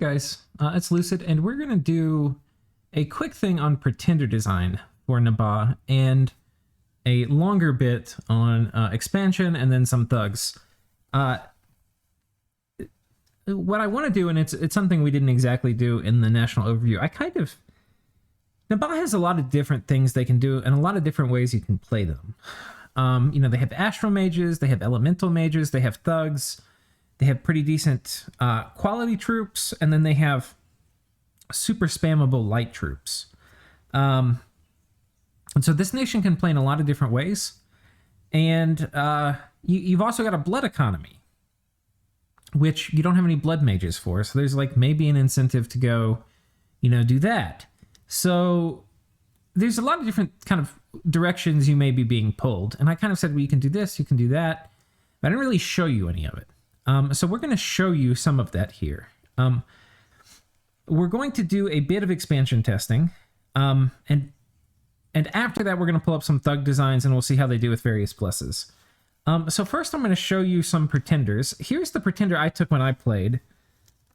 guys, it's Lucid, and we're going to do a quick thing on pretender design for Naba and a longer bit on expansion and then some thugs. What I want to do, and it's something we didn't exactly do in the national overview, Naba has a lot of different things they can do and a lot of different ways you can play them. They have astral mages, they have elemental mages, they have thugs, they have pretty decent quality troops, and then they have super spammable light troops. And so this nation can play in a lot of different ways. And you've also got a blood economy, which you don't have any blood mages for. So there's like maybe an incentive to go, do that. So there's a lot of different kind of directions you may be being pulled. And I kind of said, well, you can do this, you can do that. But I didn't really show you any of it. So we're going to show you some of that here. We're going to do a bit of expansion testing. And after that, we're going to pull up some thug designs and we'll see how they do with various blesses. So first I'm going to show you some pretenders. Here's the pretender I took when I played.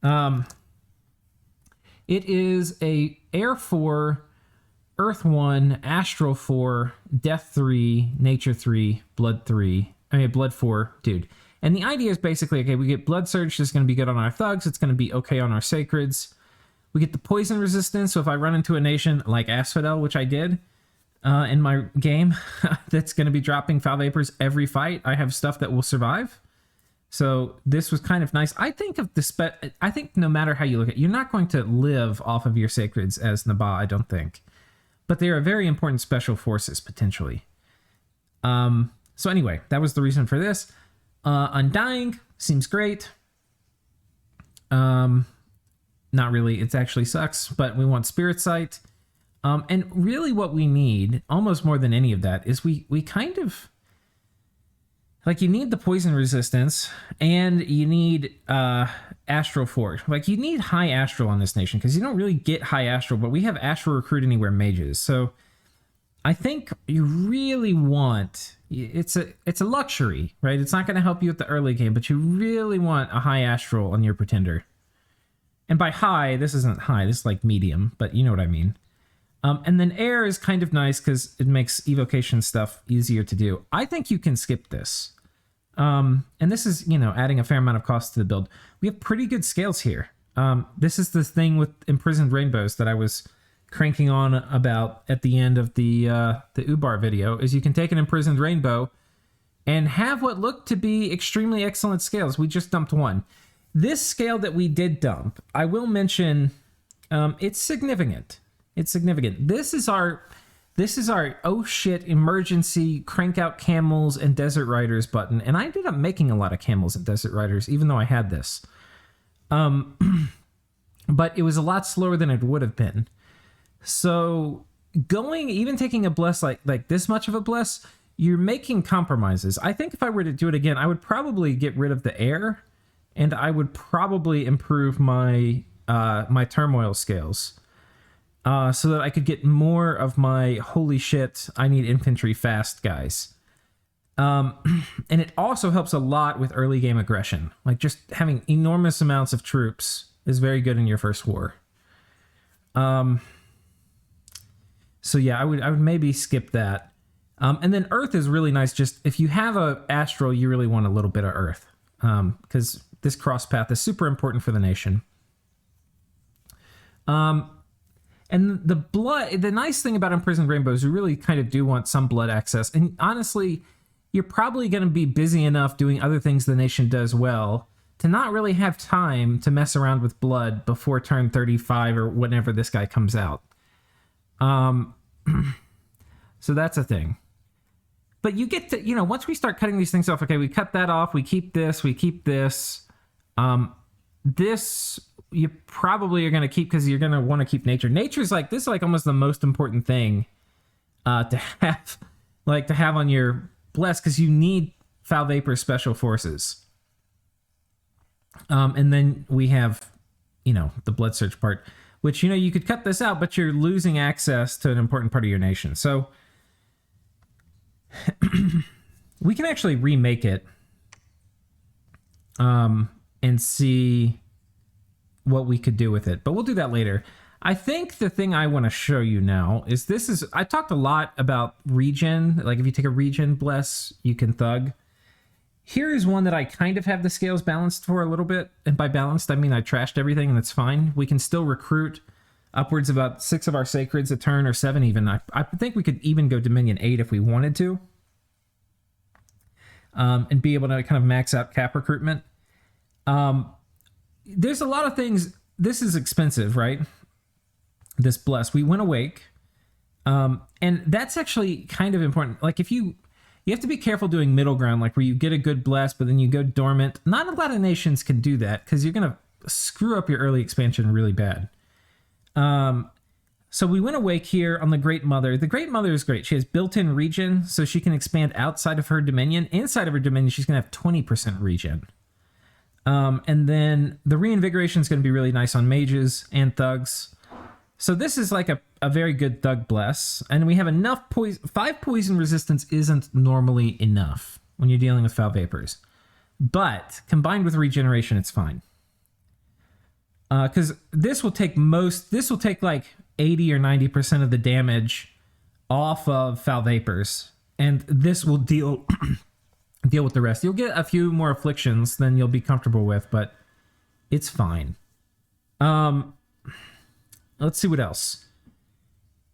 It is a Air 4, Earth 1, Astral 4, Death 3, Nature 3, Blood 3. Blood 4, dude. And the idea is basically, okay, we get Blood Surge, this is going to be good on our thugs, it's going to be okay on our sacreds. We get the poison resistance, so if I run into a nation like Asphodel, which I did in my game, that's going to be dropping foul vapors every fight, I have stuff that will survive. So this was kind of nice. I think I think no matter how you look at it, you're not going to live off of your sacreds as Naba, I don't think. But they are very important special forces, potentially. So anyway, that was the reason for this. Undying seems great. Not really, it actually sucks, but we want Spirit Sight. And really what we need, almost more than any of that, is we kind of... Like, you need the poison resistance, and you need Astral 4. Like, you need high Astral on this nation, because you don't really get high Astral, but we have Astral Recruit Anywhere mages. So, I think you really want... It's a luxury, right? It's not going to help you with the early game, but you really want a high Astral on your Pretender. And by high, this isn't high, this is like medium, but you know what I mean. And then air is kind of nice, because it makes evocation stuff easier to do. I think you can skip this. And this is, adding a fair amount of cost to the build. We have pretty good scales here. This is the thing with Imprisoned Rainbows that I was cranking on about at the end of the Ubar video, is you can take an Imprisoned Rainbow and have what look to be extremely excellent scales. We just dumped one. This scale that we did dump, I will mention, it's significant. It's significant. This is our oh shit emergency crank out camels and desert riders button, and I ended up making a lot of camels and desert riders even though I had this. But it was a lot slower than it would have been. So even taking a bless like this much of a bless, you're making compromises. I think if I were to do it again, I would probably get rid of the air, and I would probably improve my my turmoil scales. So that I could get more of my holy shit, I need infantry fast guys. And it also helps a lot with early game aggression. Like, just having enormous amounts of troops is very good in your first war. So yeah, I would maybe skip that. And then Earth is really nice. Just if you have a Astral, you really want a little bit of Earth. Because this cross path is super important for the nation. And the nice thing about Imprisoned Rainbows, you really kind of do want some blood access. And honestly, you're probably going to be busy enough doing other things the nation does well to not really have time to mess around with blood before turn 35 or whenever this guy comes out. So that's a thing. But you get to, once we start cutting these things off, okay, we cut that off, we keep this, this you probably are going to keep because you're going to want to keep nature. Nature's like, this is like almost the most important thing to have on your bless, because you need foul vapor special forces. And then we have, the blood surge part, which, you could cut this out, but you're losing access to an important part of your nation. So we can actually remake it and see what we could do with it, but we'll do that later. I think the thing I want to show you now is I talked a lot about regen. Like if you take a regen bless, you can thug. Here is one that I kind of have the scales balanced for a little bit. And by balanced, I mean I trashed everything and it's fine. We can still recruit upwards about 6 of our sacreds a turn, or 7 even. I think we could even go Dominion 8 if we wanted to. And be able to kind of max out cap recruitment. There's a lot of things. This is expensive, right? This bless. We went awake. And that's actually kind of important. Like if you have to be careful doing middle ground, like where you get a good bless, but then you go dormant. Not a lot of nations can do that because you're going to screw up your early expansion really bad. So we went awake here on the Great Mother. The Great Mother is great. She has built-in regen, so she can expand outside of her dominion. Inside of her dominion, she's going to have 20% regen. And then the reinvigoration is going to be really nice on mages and thugs. So this is like a very good thug bless. And we have enough poison. 5 poison resistance isn't normally enough when you're dealing with foul vapors. But combined with regeneration, it's fine. Because this will take like 80 or 90% of the damage off of foul vapors. And this will deal with the rest. You'll get a few more afflictions than you'll be comfortable with, but it's fine. Let's see what else.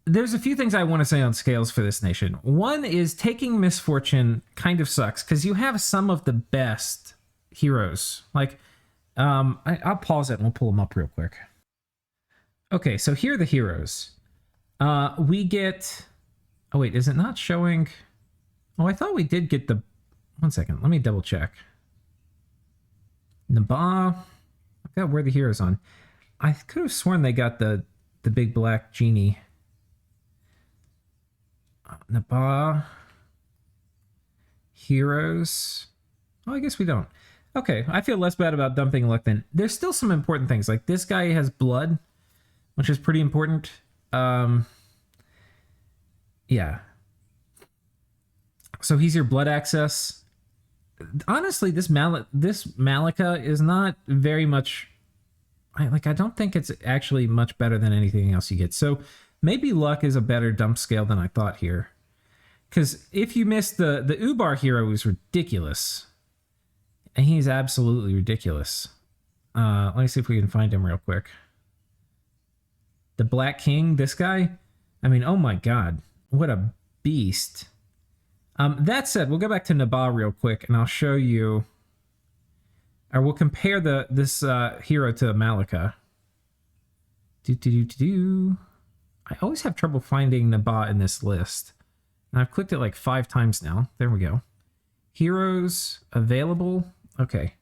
There's a few things I want to say on scales for this nation. One is taking misfortune kind of sucks because you have some of the best heroes. Like, I'll pause it and we'll pull them up real quick. Okay, so here are the heroes. We get... Oh, wait, is it not showing... Oh, I thought we did get the... One second, let me double check. Naba... I forgot where the heroes on. I could have sworn they got the big black genie. Naba... Heroes... Oh, I guess we don't. Okay, I feel less bad about dumping luck then. There's still some important things, like this guy has blood, which is pretty important. Yeah. So he's your blood access. Honestly, this Malika is not very much... I don't think it's actually much better than anything else you get. So maybe luck is a better dump scale than I thought here. Because if you miss the Ubar hero is ridiculous. And he's absolutely ridiculous. Let me see if we can find him real quick. The Black King, this guy. I mean, oh my god. What a beast. That said, we'll go back to Naba real quick, and I'll show you... Or we'll compare this hero to Malika. I always have trouble finding Naba in this list. And I've clicked it like 5 times now. There we go. Heroes available. Okay.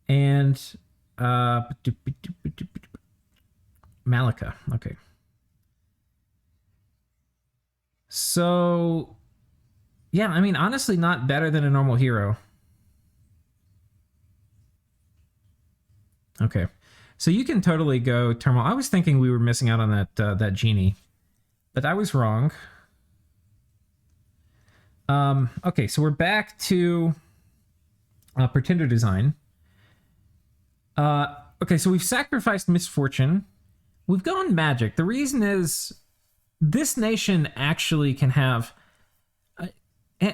And Malika. Okay. So yeah, I mean, honestly, not better than a normal hero. Okay. So you can totally go Turmoil. I was thinking we were missing out on that genie, but I was wrong. Okay, so we're back to Pretender design. Okay, so we've sacrificed Misfortune. We've gone Magic. The reason is this nation actually can have... I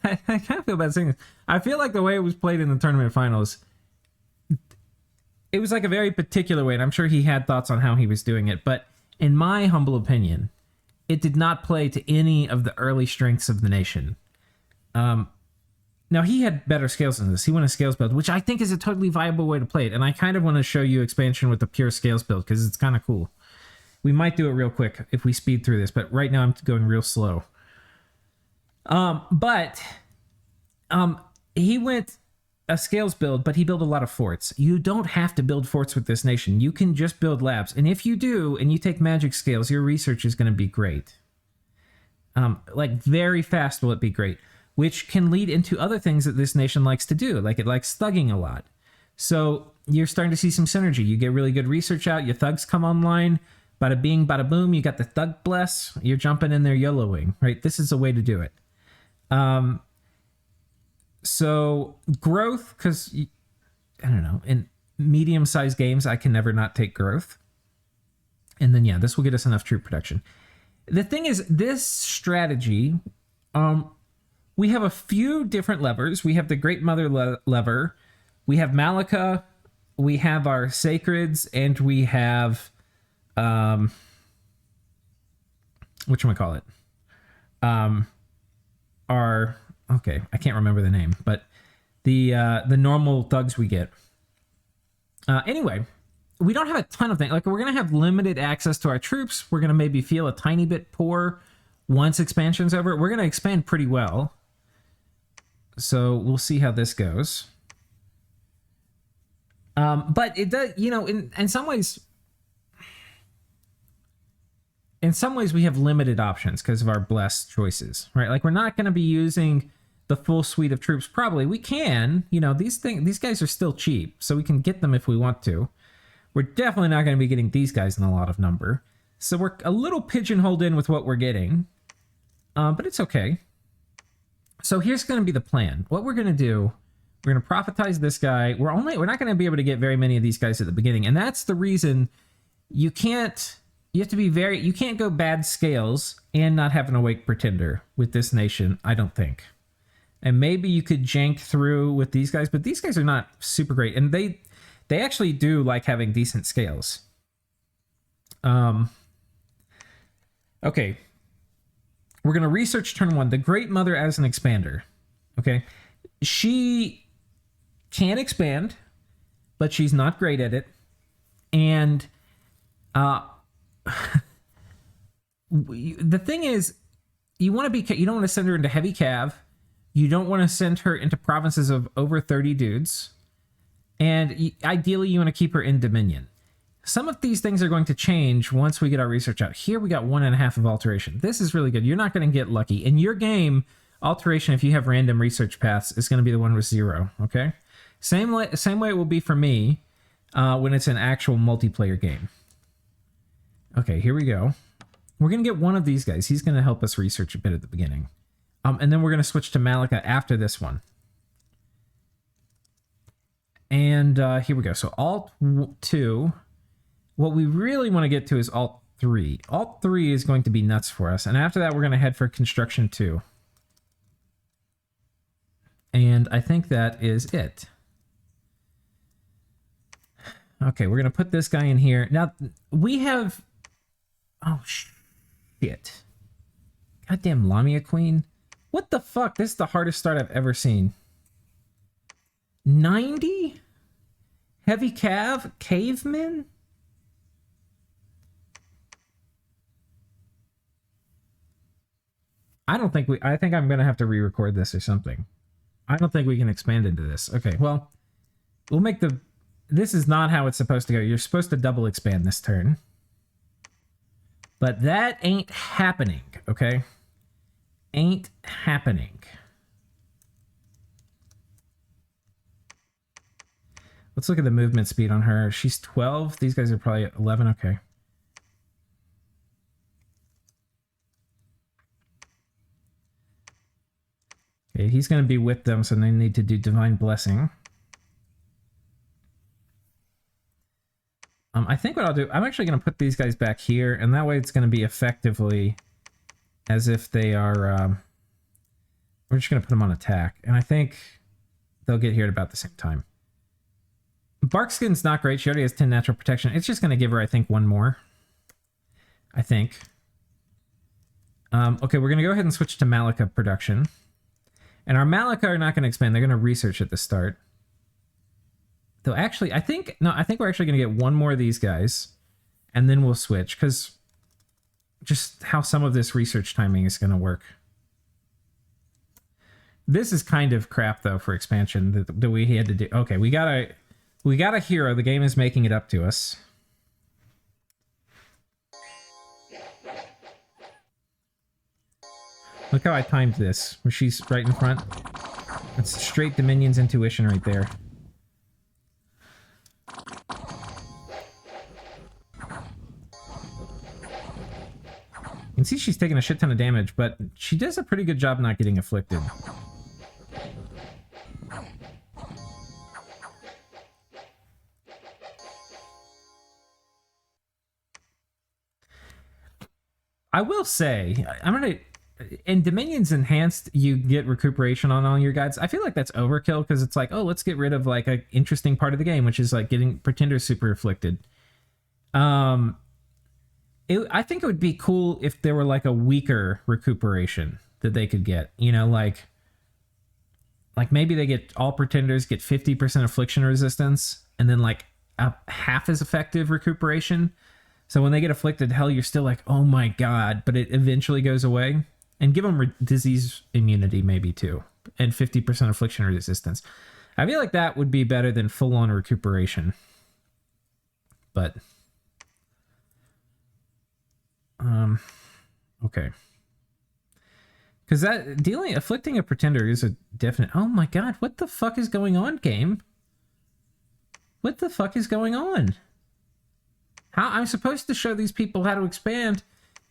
kind of feel bad saying this. I feel like the way it was played in the tournament finals, it was like a very particular way, and I'm sure he had thoughts on how he was doing it, but in my humble opinion, it did not play to any of the early strengths of the nation. Now, he had better scales than this. He went a scales build, which I think is a totally viable way to play it, and I kind of want to show you expansion with the pure scales build, because it's kind of cool. We might do it real quick if we speed through this, but right now I'm going real slow. He went a scales build, but he built a lot of forts. You don't have to build forts with this nation. You can just build labs. And if you do, and you take magic scales, your research is going to be great. Like very fast will it be great, which can lead into other things that this nation likes to do. Like it likes thugging a lot. So you're starting to see some synergy. You get really good research out. Your thugs come online. Bada bing, bada boom. You got the thug bless. You're jumping in there YOLOing, right? This is a way to do it. So growth, because I don't know, and medium-sized games, I can never not take growth. And then, yeah, this will get us enough troop production. The thing is, this strategy, we have a few different levers. We have the Great Mother lever. We have Malika. We have our Sacreds. And we have, whatchamacallit? Okay, I can't remember the name, but the normal thugs we get. Anyway, we don't have a ton of things. Like, we're going to have limited access to our troops. We're going to maybe feel a tiny bit poor once expansion's over. We're going to expand pretty well. So we'll see how this goes. But it does, you know, in some ways we have limited options because of our blessed choices, right? Like, we're not going to be using the full suite of troops. Probably we can, you know, these guys are still cheap, so we can get them if we want to. We're definitely not going to be getting these guys in a lot of number. So we're a little pigeonholed in with what we're getting. But it's okay. So here's going to be the plan. What we're going to do, we're going to prophetize this guy. We're not going to be able to get very many of these guys at the beginning. And that's the reason you have to be you can't go bad scales and not have an awake pretender with this nation, I don't think. And maybe you could jank through with these guys, but these guys are not super great. And they actually do like having decent scales. Okay. We're going to research turn 1. The Great Mother as an expander. Okay. She can expand, but she's not great at it. And the thing is, you don't want to send her into heavy cav. You don't want to send her into provinces of over 30 dudes. And ideally, you want to keep her in Dominion. Some of these things are going to change once we get our research out. Here we got 1.5 of alteration. This is really good. You're not going to get lucky. In your game, alteration, if you have random research paths, is going to be the one with 0, okay? Same way it will be for me when it's an actual multiplayer game. Okay, here we go. We're going to get one of these guys. He's going to help us research a bit at the beginning. And then we're going to switch to Malika after this one. And here we go. So Alt 2. What we really want to get to is Alt 3. Alt 3 is going to be nuts for us. And after that, we're going to head for Construction 2. And I think that is it. Okay, we're going to put this guy in here. Now, we have... Oh, shit. Goddamn Lamia Queen. What the fuck? This is the hardest start I've ever seen. 90? Heavy cav? Cavemen? I think I'm going to have to re-record this or something. I don't think we can expand into this. Okay, well, we'll make this is not how it's supposed to go. You're supposed to double expand this turn. But that ain't happening, okay? Ain't happening. Let's look at the movement speed on her. She's 12. These guys are probably 11. Okay. Okay, he's going to be with them, so they need to do Divine Blessing. I think what I'll do, I'm actually going to put these guys back here, and that way it's going to be effectively as if they are... we're just going to put them on attack, and I think they'll get here at about the same time. Barkskin's not great. She already has 10 natural protection. It's just going to give her, I think, one more. I think. Okay, we're going to go ahead and switch to Malika production. And our Malika are not going to expand. They're going to research at the start. Though actually, I think we're actually going to get one more of these guys. And then we'll switch. Because just how some of this research timing is going to work. This is kind of crap, though, for expansion that we had to do. Okay, we got a hero. The game is making it up to us. Look how I timed this, where she's right in front. That's straight Dominion's intuition right there. You can see she's taking a shit ton of damage, but she does a pretty good job not getting afflicted. I will say, I'm gonna. In Dominion's Enhanced, you get recuperation on all your guides. I feel like that's overkill because it's like, oh, let's get rid of like an interesting part of the game, which is like getting Pretenders super afflicted. I think it would be cool if there were like a weaker recuperation that they could get. You know, like maybe they get all Pretenders get 50% affliction resistance, and then like a half as effective recuperation. So when they get afflicted, hell, you're still like, oh my god, but it eventually goes away. And give them disease immunity maybe too, and 50% affliction resistance. I feel like that would be better than full-on recuperation. But okay, because that afflicting a Pretender is a definite. Oh my god, what the fuck is going on, game? What the fuck is going on? How I'm supposed to show these people how to expand,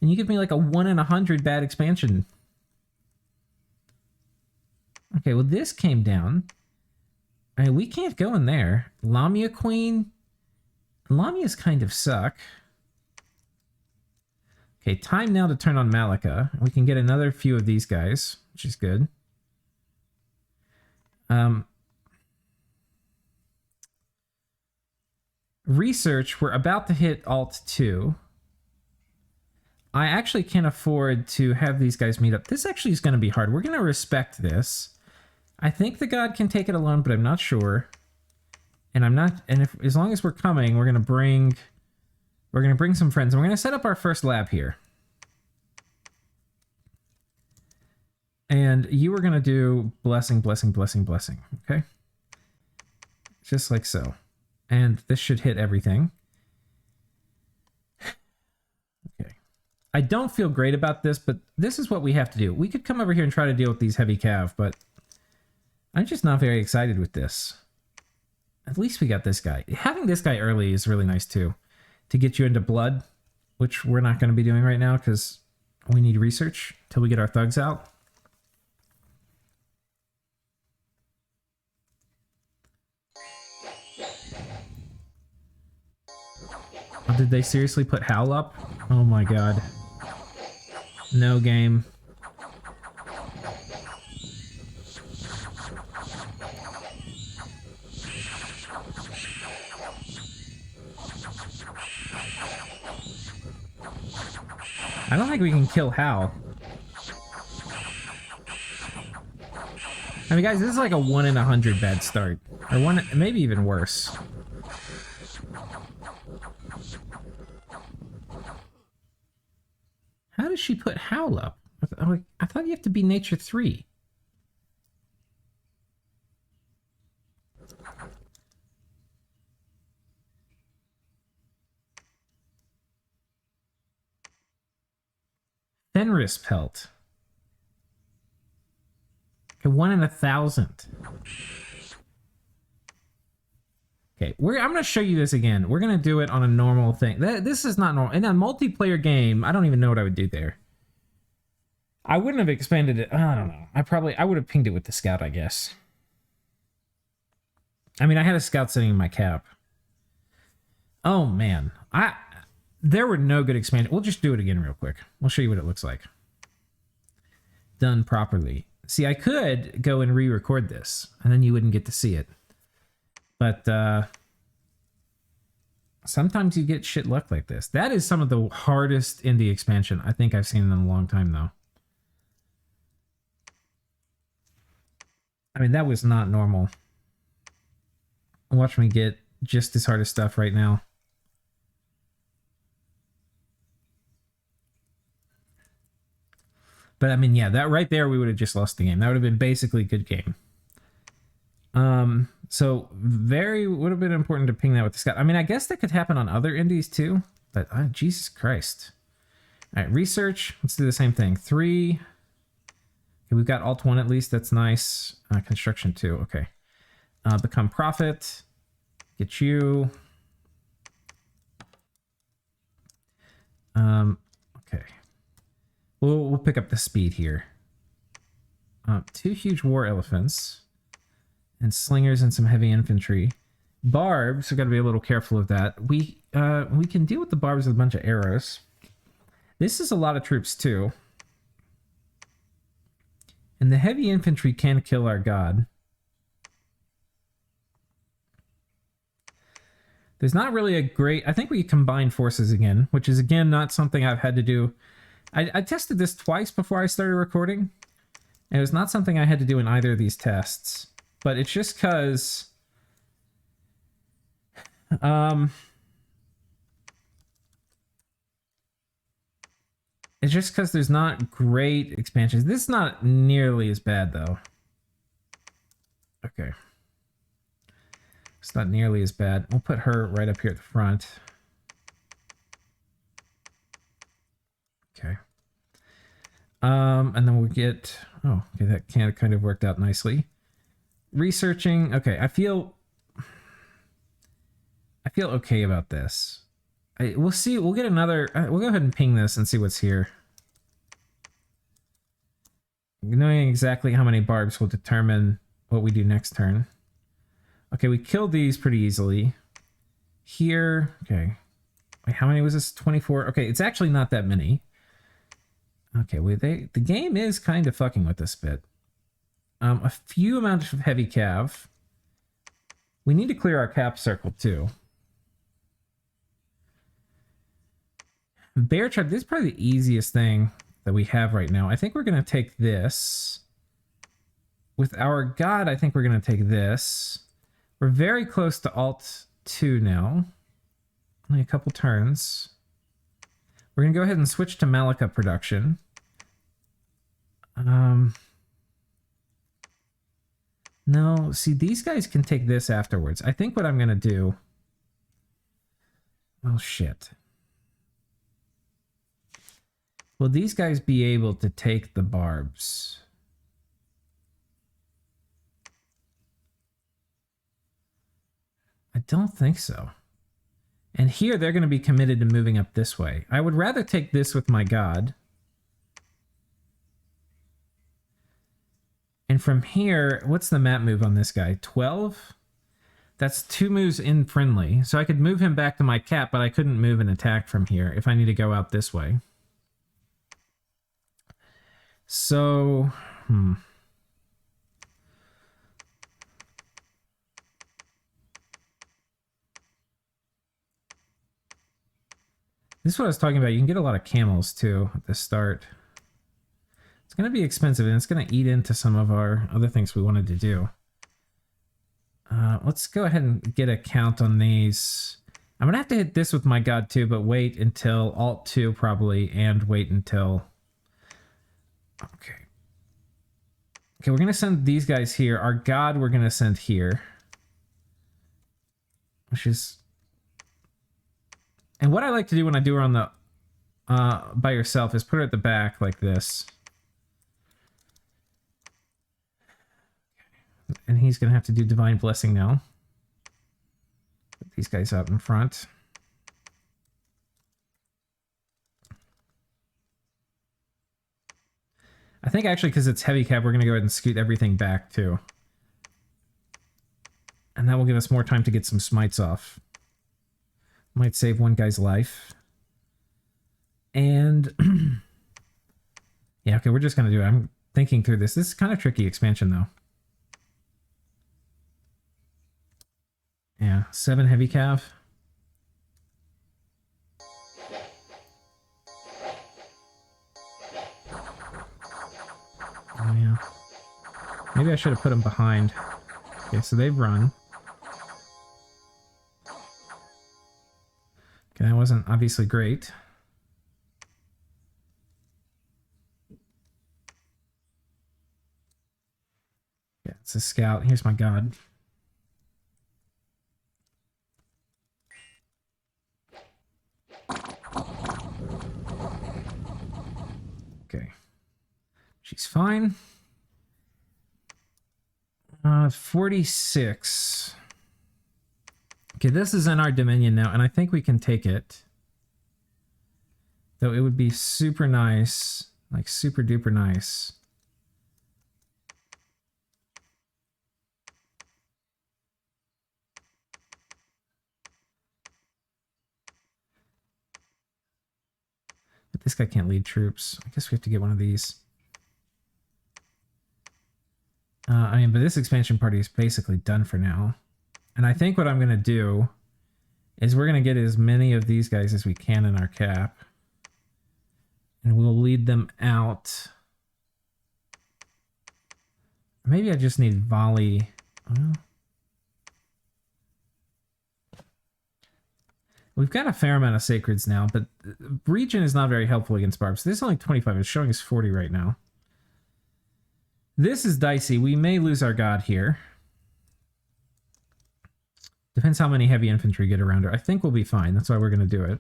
and you give me like a 1 in 100 bad expansion. Okay, well this came down. I mean, we can't go in there. Lamia Queen. Lamias kind of suck. Okay, time now to turn on Malika. We can get another few of these guys, which is good. Research, we're about to hit Alt 2. I actually can't afford to have these guys meet up. This actually is going to be hard. We're going to respect this. I think the god can take it alone, but I'm not sure. And I'm not. And if as long as we're coming, we're going to bring some friends. And we're going to set up our first lab here. And you are going to do blessing, blessing, blessing, blessing. Okay, just like so. And this should hit everything. Okay. I don't feel great about this, but this is what we have to do. We could come over here and try to deal with these heavy cav, but I'm just not very excited with this. At least we got this guy. Having this guy early is really nice too, to get you into blood, which we're not going to be doing right now because we need research till we get our thugs out. Oh, did they seriously put Howl up? Oh my god. No game. I don't think we can kill Howl. I mean, guys, this is like a 1 in 100 bad start. Or one, maybe even worse. How does she put Howl up? I thought you have to be nature 3. Fenris Pelt. Okay, 1 in 1,000. Okay, I'm going to show you this again. We're going to do it on a normal thing. This is not normal. In a multiplayer game, I don't even know what I would do there. I wouldn't have expanded it. I don't know. I would have pinged it with the scout, I guess. I mean, I had a scout sitting in my cap. Oh, man. There were no good expansions. We'll just do it again real quick. We'll show you what it looks like. Done properly. See, I could go and re-record this, and then you wouldn't get to see it. But sometimes you get shit luck like this. That is some of the hardest indie expansion I think I've seen in a long time, though. I mean, that was not normal. Watch me get just as hard as stuff right now. But I mean, yeah, that right there, we would have just lost the game. That would have been basically a good game. So would have been important to ping that with the scout. I mean, I guess that could happen on other indies too, but Jesus Christ. All right, research. Let's do the same thing. 3. Okay, we've got alt 1 at least. That's nice. Construction 2. Okay. Become profit. Get you. Okay. We'll pick up the speed here. 2 huge war elephants. And slingers and some heavy infantry. Barbs, we got to be a little careful of that. We can deal with the barbs with a bunch of arrows. This is a lot of troops too. And the heavy infantry can kill our god. There's not really a great... I think we combine forces again, which is, again, not something I've had to do. I tested this twice before I started recording, and it was not something I had to do in either of these tests. But it's just because... it's just because there's not great expansions. This is not nearly as bad, though. Okay. It's not nearly as bad. We'll put her right up here at the front. Okay. And then we'll get... Oh, okay, that kind of worked out nicely. Researching. Okay, I feel okay about this. We'll see. We'll get another... we'll go ahead and ping this and see what's here. Knowing exactly how many barbs will determine what we do next turn. Okay, we killed these pretty easily. Here... Okay. Wait, how many was this? 24? Okay, it's actually not that many. Okay, the game is kind of fucking with this bit. A few amounts of heavy cav. We need to clear our cap circle too. Bear trap, this is probably the easiest thing that we have right now. I think we're going to take this. With our god, I think we're going to take this. We're very close to Alt 2 now. Only a couple turns. We're going to go ahead and switch to Malika production. No, see, these guys can take this afterwards. I think what I'm going to do... Oh, shit. Will these guys be able to take the barbs? I don't think so. And here they're going to be committed to moving up this way. I would rather take this with my god. And from here, what's the map move on this guy? 12? That's 2 moves in friendly. So I could move him back to my cap, but I couldn't move an attack from here if I need to go out this way. So, This is what I was talking about. You can get a lot of camels, too, at the start. It's going to be expensive, and it's going to eat into some of our other things we wanted to do. Let's go ahead and get a count on these. I'm going to have to hit this with my god, too, but wait until Alt 2, probably, and wait until... Okay. Okay, we're going to send these guys here. Our god we're going to send here. Which is... And what I like to do when I do her on the... by yourself is put her at the back like this. And he's going to have to do Divine Blessing now. Put these guys out in front. I think actually because it's heavy cab, we're going to go ahead and scoot everything back too. And that will give us more time to get some smites off. Might save one guy's life. And... yeah, okay, we're just going to do it. I'm thinking through this. This is kind of tricky expansion though. Yeah, 7 heavy cav. Oh yeah. Maybe I should have put them behind. Okay, so they've run. Okay, that wasn't obviously great. Yeah, it's a scout. Here's my god. Okay. She's fine. 46. Okay, this is in our dominion now, and I think we can take it. Though it would be super nice, like super duper nice. But this guy can't lead troops. I guess we have to get one of these. I mean, but this expansion party is basically done for now. And I think what I'm going to do is we're going to get as many of these guys as we can in our cap. And we'll lead them out. Maybe I just need volley. Well, we've got a fair amount of sacreds now, but region is not very helpful against barbs. This is only 25. It's showing us 40 right now. This is dicey. We may lose our god here. Depends how many heavy infantry get around her. I think we'll be fine. That's why we're going to do it.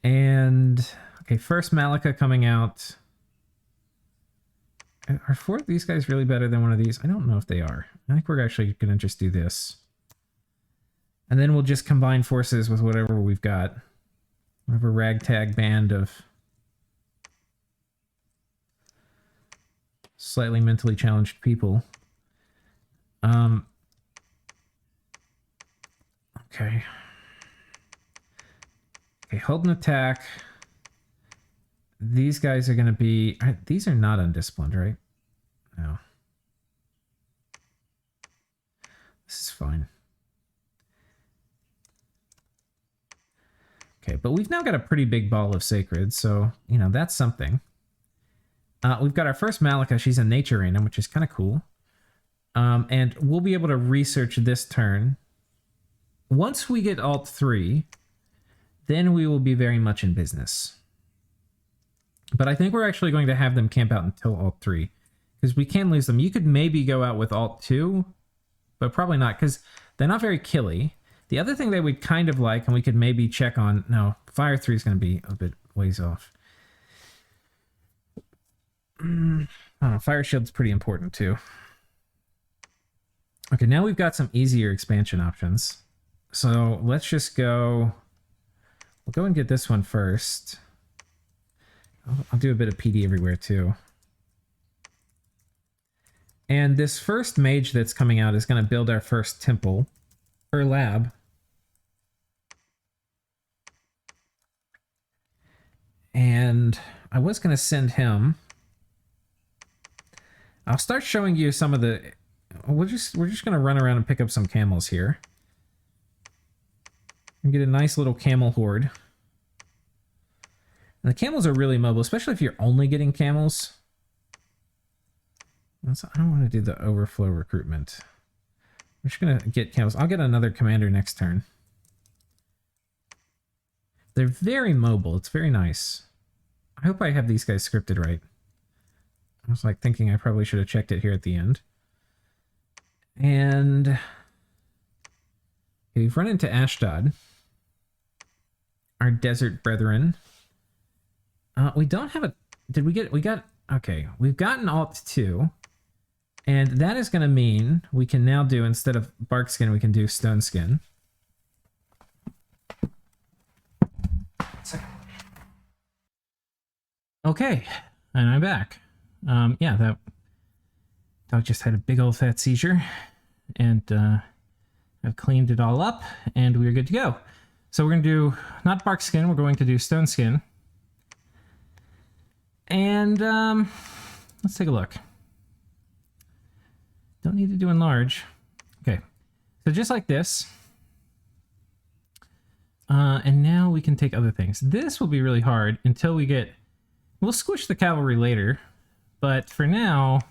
And, okay, first Malika coming out. Are 4 of these guys really better than one of these? I don't know if they are. I think we're actually going to just do this. And then we'll just combine forces with whatever we've got. Whatever ragtag band of slightly mentally challenged people. Okay. Okay, hold an attack. These guys are going to be... These are not undisciplined, right? No. This is fine. Okay, but we've now got a pretty big ball of sacred, so, you know, that's something. We've got our first Malika. She's a nature random, which is kind of cool. And we'll be able to research this turn. Once we get Alt 3, then we will be very much in business. But I think we're actually going to have them camp out until Alt 3. Because we can lose them. You could maybe go out with Alt 2, but probably not, because they're not very killy. The other thing they would kind of like, and we could maybe check on... No, Fire 3 is going to be a bit ways off. I don't know, Fire Shield's pretty important too. Okay, now we've got some easier expansion options. So let's just go... We'll go and get this one first. I'll do a bit of PD everywhere too. And this first mage that's coming out is going to build our first temple, or lab. And I was going to send him... I'll start showing you some of the... We're just going to run around and pick up some camels here. And get a nice little camel horde. And the camels are really mobile, especially if you're only getting camels. I don't want to do the overflow recruitment. We're just going to get camels. I'll get another commander next turn. They're very mobile. It's very nice. I hope I have these guys scripted right. I was like thinking I probably should have checked it here at the end. And okay, we've run into Ashdod, our desert brethren. We don't have a... Did we get... We got... Okay, we've gotten Alt 2. And that is going to mean we can now do, instead of bark skin, we can do stone skin. Okay, and I'm back. Yeah, that dog just had a big old fat seizure, and I've cleaned it all up, and we're good to go. So we're going to do not bark skin, we're going to do stone skin. And let's take a look. Don't need to do enlarge. Okay, so just like this. And now we can take other things. This will be really hard until we get... We'll squish the cavalry later, but for now,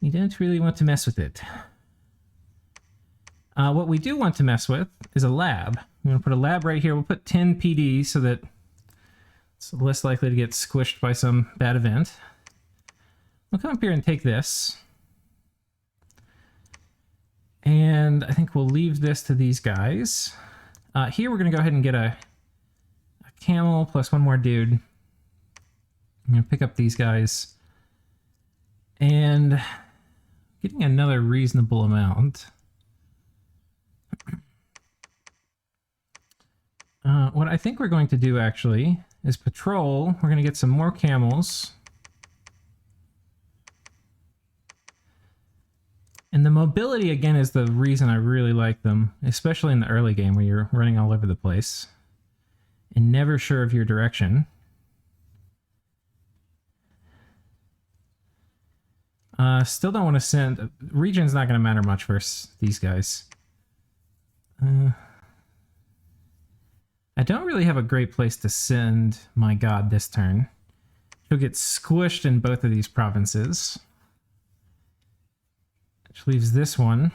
we don't really want to mess with it. What we do want to mess with is a lab. We're going to put a lab right here. We'll put 10 PD so that it's less likely to get squished by some bad event. We'll come up here and take this. And I think we'll leave this to these guys. Here we're going to go ahead and get a camel plus one more dude. I'm going to pick up these guys. And getting another reasonable amount. What I think we're going to do actually is patrol. We're going to get some more camels. And the mobility, again, is the reason I really like them, especially in the early game where you're running all over the place and never sure of your direction. Still don't want to send... Region's not going to matter much versus these guys. I don't really have a great place to send my god this turn. She'll get squished in both of these provinces. Which leaves this one.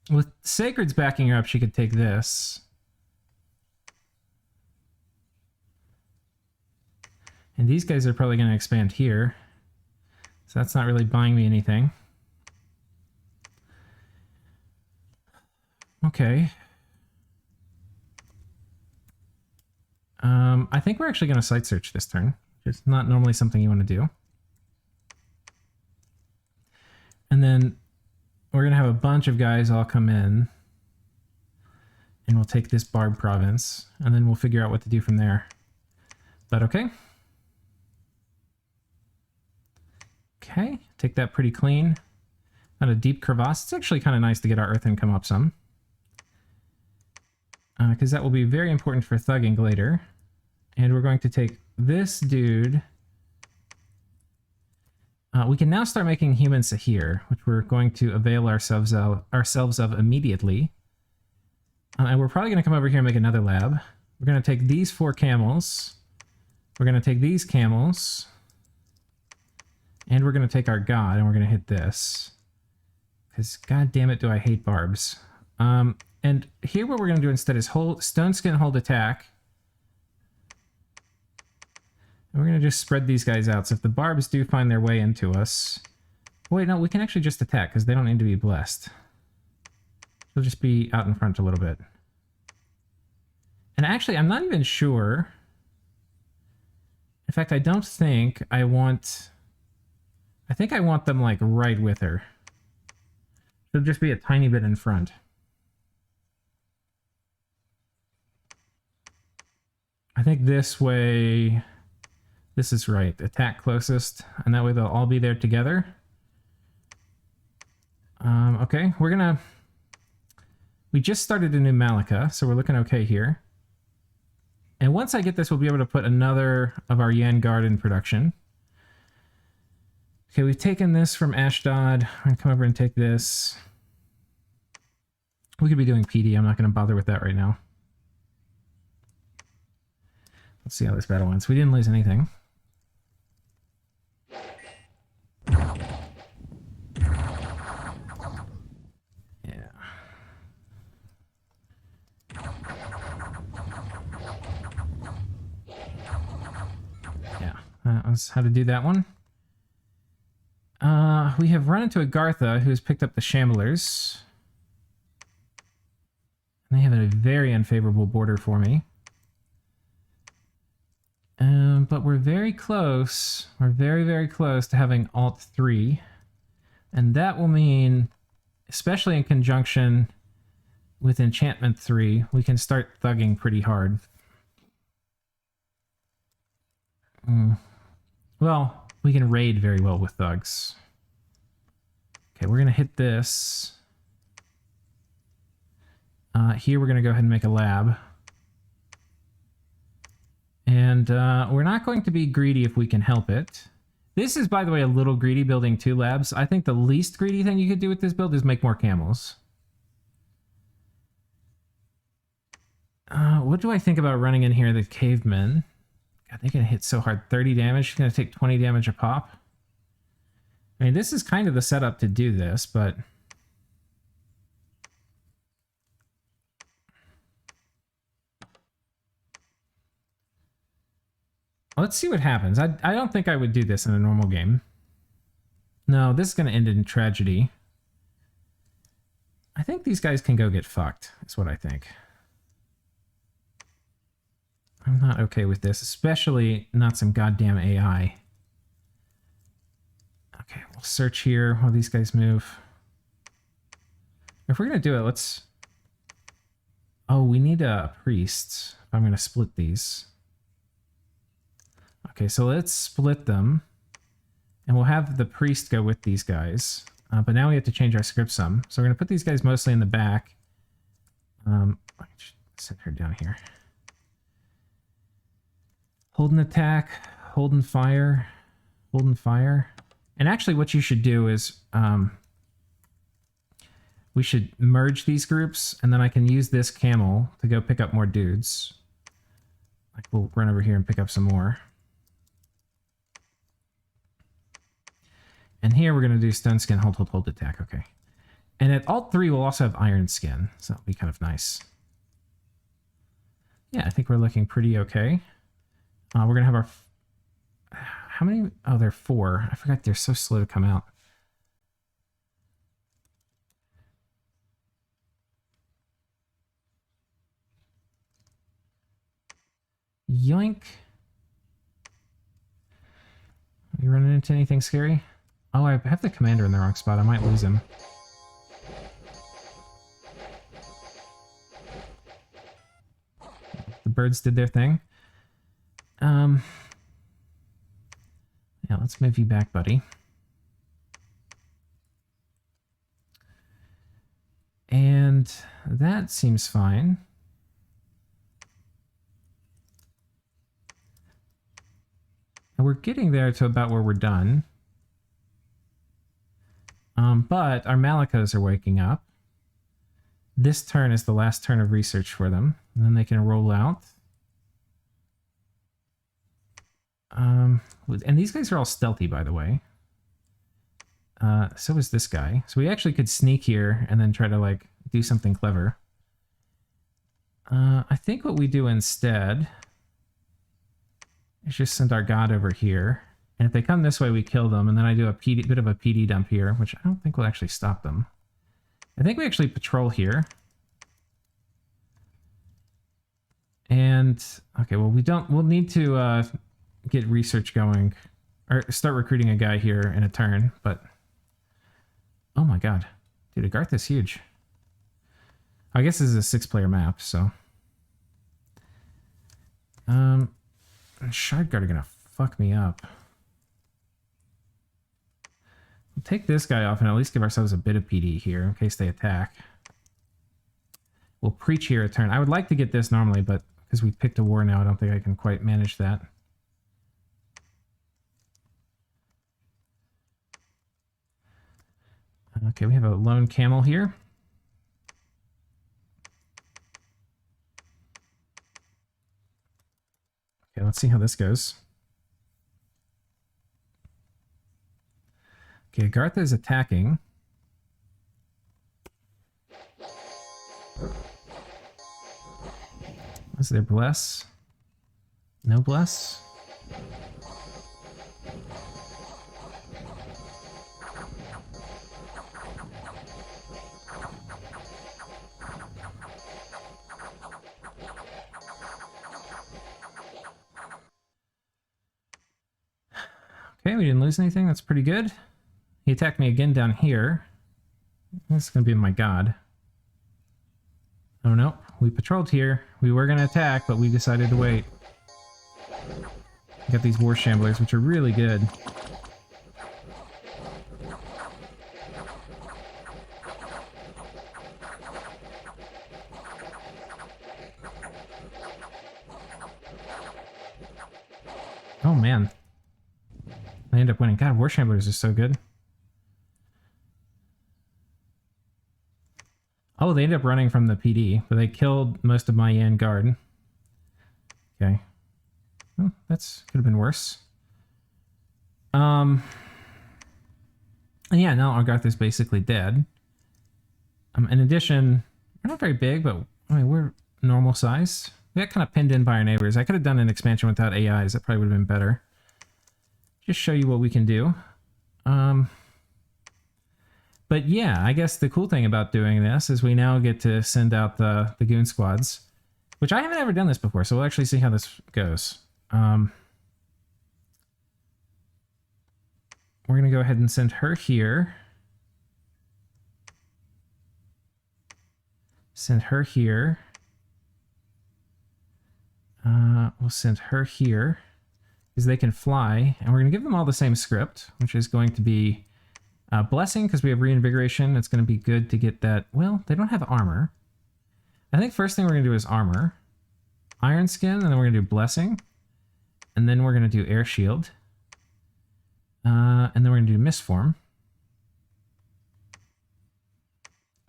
With Sacred's backing her up, she could take this. And these guys are probably going to expand here. So that's not really buying me anything. Okay. I think we're actually going to site search this turn. It's not normally something you want to do. And then we're going to have a bunch of guys all come in. And we'll take this Barb province. And then we'll figure out what to do from there. But okay. Okay, take that pretty clean. Not a deep crevasse. It's actually kind of nice to get our earth income up some. Because that will be very important for thugging later. And we're going to take this dude. We can now start making humans here, which we're going to avail ourselves of immediately. And we're probably going to come over here and make another lab. We're going to take these 4 camels. We're going to take these camels. And we're going to take our god, and we're going to hit this. Because, god damn it, do I hate barbs. And here what we're going to do instead is stone skin hold attack. And we're going to just spread these guys out. So if the barbs do find their way into us... Wait, no, we can actually just attack, because they don't need to be blessed. They'll just be out in front a little bit. And actually, I'm not even sure... In fact, I don't think I want... I think I want them, like, right with her. They'll just be a tiny bit in front. I think this way... This is right. Attack closest. And that way they'll all be there together. Okay, we're gonna... We just started a new Malika, so we're looking okay here. And once I get this, we'll be able to put another of our Yan Guard in production. Okay, we've taken this from Ashdod. I'm going to come over and take this. We could be doing PD. I'm not going to bother with that right now. Let's see how this battle ends. We didn't lose anything. Yeah. Yeah, that's how to do that one. We have run into Agartha, who has picked up the Shamblers. And they have a very unfavorable border for me. But we're very close. We're very, very close to having Alt 3. And that will mean, especially in conjunction with Enchantment 3, we can start thugging pretty hard. Well, we can raid very well with thugs. Okay, we're going to hit this. Here we're going to go ahead and make a lab. And we're not going to be greedy if we can help it. This is, by the way, a little greedy building 2 labs. I think the least greedy thing you could do with this build is make more camels. What do I think about running in here the cavemen? God, they're going to hit so hard. 30 damage. She's going to take 20 damage a pop. I mean, this is kind of the setup to do this, but... Let's see what happens. I don't think I would do this in a normal game. No, this is going to end in tragedy. I think these guys can go get fucked, is what I think. I'm not okay with this, especially not some goddamn AI. Okay, we'll search here while these guys move. If we're going to do it, let's... Oh, we need a priest. I'm going to split these. Okay, so let's split them. And we'll have the priest go with these guys. But now we have to change our script some. So we're going to put these guys mostly in the back. I should set her down here. Hold an attack, hold and fire, hold and fire. And actually what you should do is we should merge these groups, and then I can use this camel to go pick up more dudes. Like we'll run over here and pick up some more. And here we're going to do stone skin, hold, attack. Okay. And at alt 3, we'll also have iron skin. So that'll be kind of nice. Yeah, I think we're looking pretty okay. We're going to have our... How many? Oh, they're 4. I forgot they're so slow to come out. Yoink. Are you running into anything scary? Oh, I have the commander in the wrong spot. I might lose him. The birds did their thing. Yeah, let's move you back, buddy. And that seems fine. And we're getting there to about where we're done. But our Malicos are waking up. This turn is the last turn of research for them. And then they can roll out. And these guys are all stealthy, by the way. So is this guy. So we actually could sneak here and then try to, like, do something clever. I think what we do instead is just send our god over here. And if they come this way, we kill them. And then I do a bit of a PD dump here, which I don't think will actually stop them. I think we actually patrol here. And, okay, well, we'll need to get research going. Or start recruiting a guy here in a turn, but... Oh my god. Dude, Agarth is huge. I guess this is a 6-player map, so... Shardguard are gonna fuck me up. We'll take this guy off and at least give ourselves a bit of PD here in case they attack. We'll preach here a turn. I would like to get this normally, but because we picked a war now, I don't think I can quite manage that. Okay, we have a lone camel here. Okay, let's see how this goes. Okay, Agartha is attacking. Was there bless? No bless? Okay, we didn't lose anything. That's pretty good. He attacked me again down here. This is going to be my god. Oh no, we patrolled here. We were going to attack, but we decided to wait. We got these war shamblers, which are really good. Oh man. I end up winning. God, war shamblers are so good. Oh, they ended up running from the PD, but they killed most of my Yan guard. Okay. Well, that's could have been worse. And yeah, now Agarth is basically dead. In addition, we're not very big, but I mean, we're normal size. We got kind of pinned in by our neighbors. I could have done an expansion without AIs. That probably would have been better. Just show you what we can do. But yeah, I guess the cool thing about doing this is we now get to send out the goon squads, which I haven't ever done this before, so we'll actually see how this goes. We're going to go ahead and send her here. Send her here. We'll send her here. because they can fly, and we're going to give them all the same script, which is going to be blessing, because we have reinvigoration. It's going to be good to get that. Well, they don't have armor. I think first thing we're going to do is armor, iron skin, and then we're going to do blessing, and then we're going to do air shield, and then we're going to do mist form,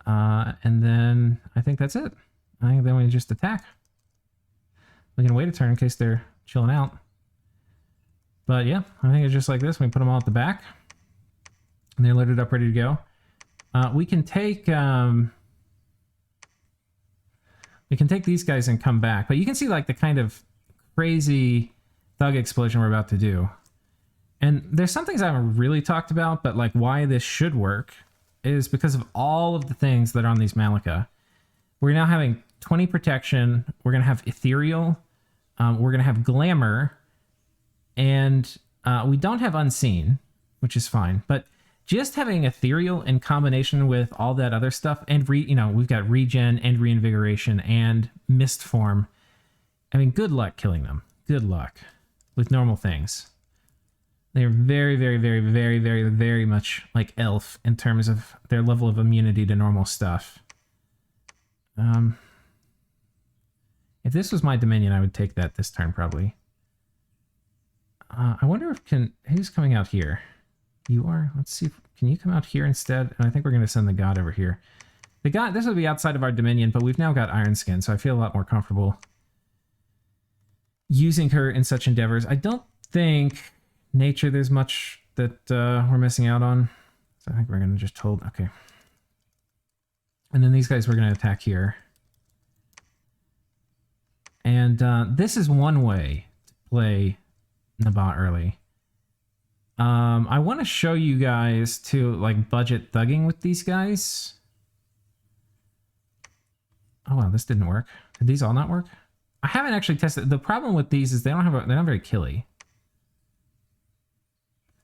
and then I think that's it. I think then we just attack. We can wait a turn in case they're chilling out. But yeah, I think it's just like this. We put them all at the back, and they're loaded up, ready to go. We can take these guys and come back, but you can see like the kind of crazy thug explosion we're about to do. And there's some things I haven't really talked about, but like why this should work is because of all of the things that are on these Malika. We're now having 20 protection. We're going to have ethereal. We're going to have glamour. And we don't have unseen, which is fine. But just having ethereal in combination with all that other stuff, and we've got regen and reinvigoration and mist form. I mean, good luck killing them. Good luck with normal things. They're very, very, very, very, very, very much like elf in terms of their level of immunity to normal stuff. If this was my Dominion, I would take that this turn probably. I wonder if who's coming out here? You are. Let's see. Can you come out here instead? And I think we're going to send the god over here. The god. This would be outside of our Dominion, but we've now got Iron Skin, so I feel a lot more comfortable using her in such endeavors. I don't think nature there's much that we're missing out on. So I think we're going to just hold. Okay. And then these guys we're going to attack here. And this is one way to play Naba early. I want to show you guys to like budget thugging with these guys. Oh wow, this didn't work. Did these all not work? I haven't actually tested. The problem with these is they're not very killy.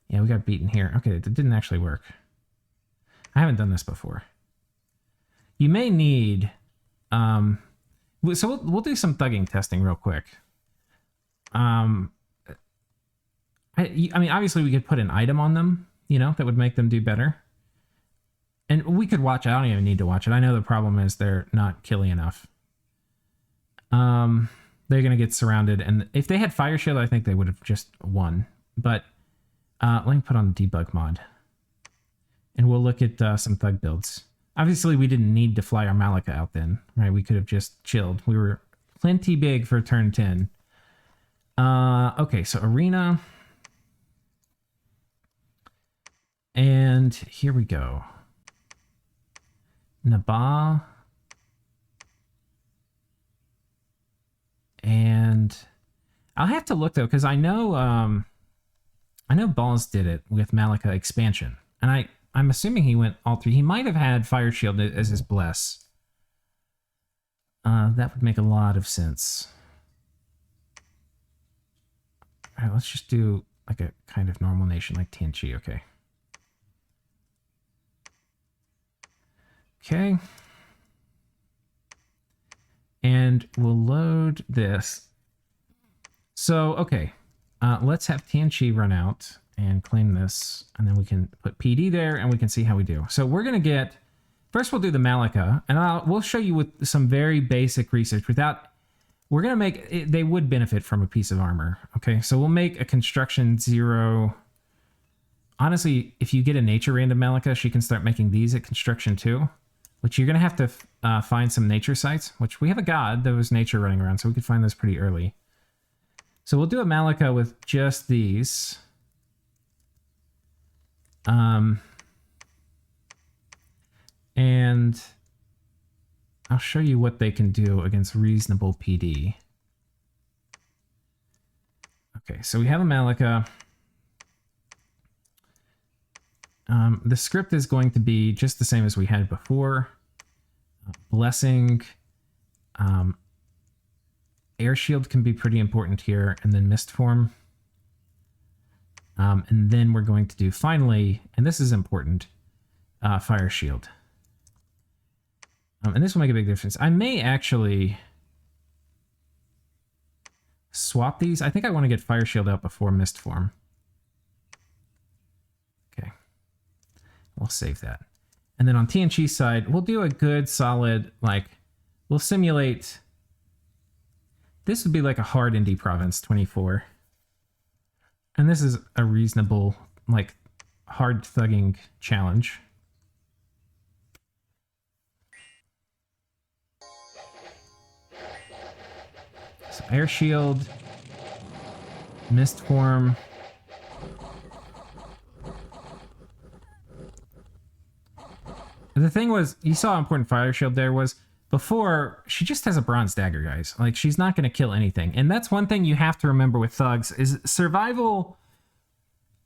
Yeah, we got beaten here. Okay, it didn't actually work. I haven't done this before. You may need so we'll do some thugging testing real quick. I mean, obviously we could put an item on them, that would make them do better. And we could watch it. I don't even need to watch it. I know the problem is they're not killy enough. They're going to get surrounded. And if they had Fire Shield, I think they would have just won. But let me put on the debug mod. And we'll look at some thug builds. Obviously, we didn't need to fly our Malika out then, right? We could have just chilled. We were plenty big for turn 10. Okay, so Arena. And here we go. Naba. And I'll have to look though, because I know Balls did it with Malika expansion. And I'm assuming he went all three. He might have had Fire Shield as his bless. That would make a lot of sense. All right, let's just do like a kind of normal nation like TNG. Okay. Okay. And we'll load this. So, okay. Let's have TNG run out and claim this. And then we can put PD there and we can see how we do. So we're going to get... First, we'll do the Malika. And we'll show you with some very basic research without... We're going to make... They would benefit from a piece of armor. Okay, so we'll make a construction 0... Honestly, if you get a nature random Malika, she can start making these at construction 2. Which you're going to have to find some nature sites, which we have a god that was nature running around, so we could find those pretty early. So we'll do a Malika with just these. And I'll show you what they can do against reasonable PD. Okay, so we have a Malika. The script is going to be just the same as we had before. Blessing. Air shield can be pretty important here, and then mist form. And then we're going to do finally, and this is important, fire shield. And this will make a big difference. I may actually... swap these. I think I want to get Fire Shield out before Mist Form. Okay. We'll save that. And then on TNG side, we'll do a good solid, like, we'll simulate. This would be like a hard indie province, 24. And this is a reasonable, like, hard thugging challenge. So Air Shield, Mist Form. The thing was, you saw how important Fire Shield there was. Before, she just has a Bronze Dagger, guys. Like, she's not going to kill anything. And that's one thing you have to remember with thugs, is survival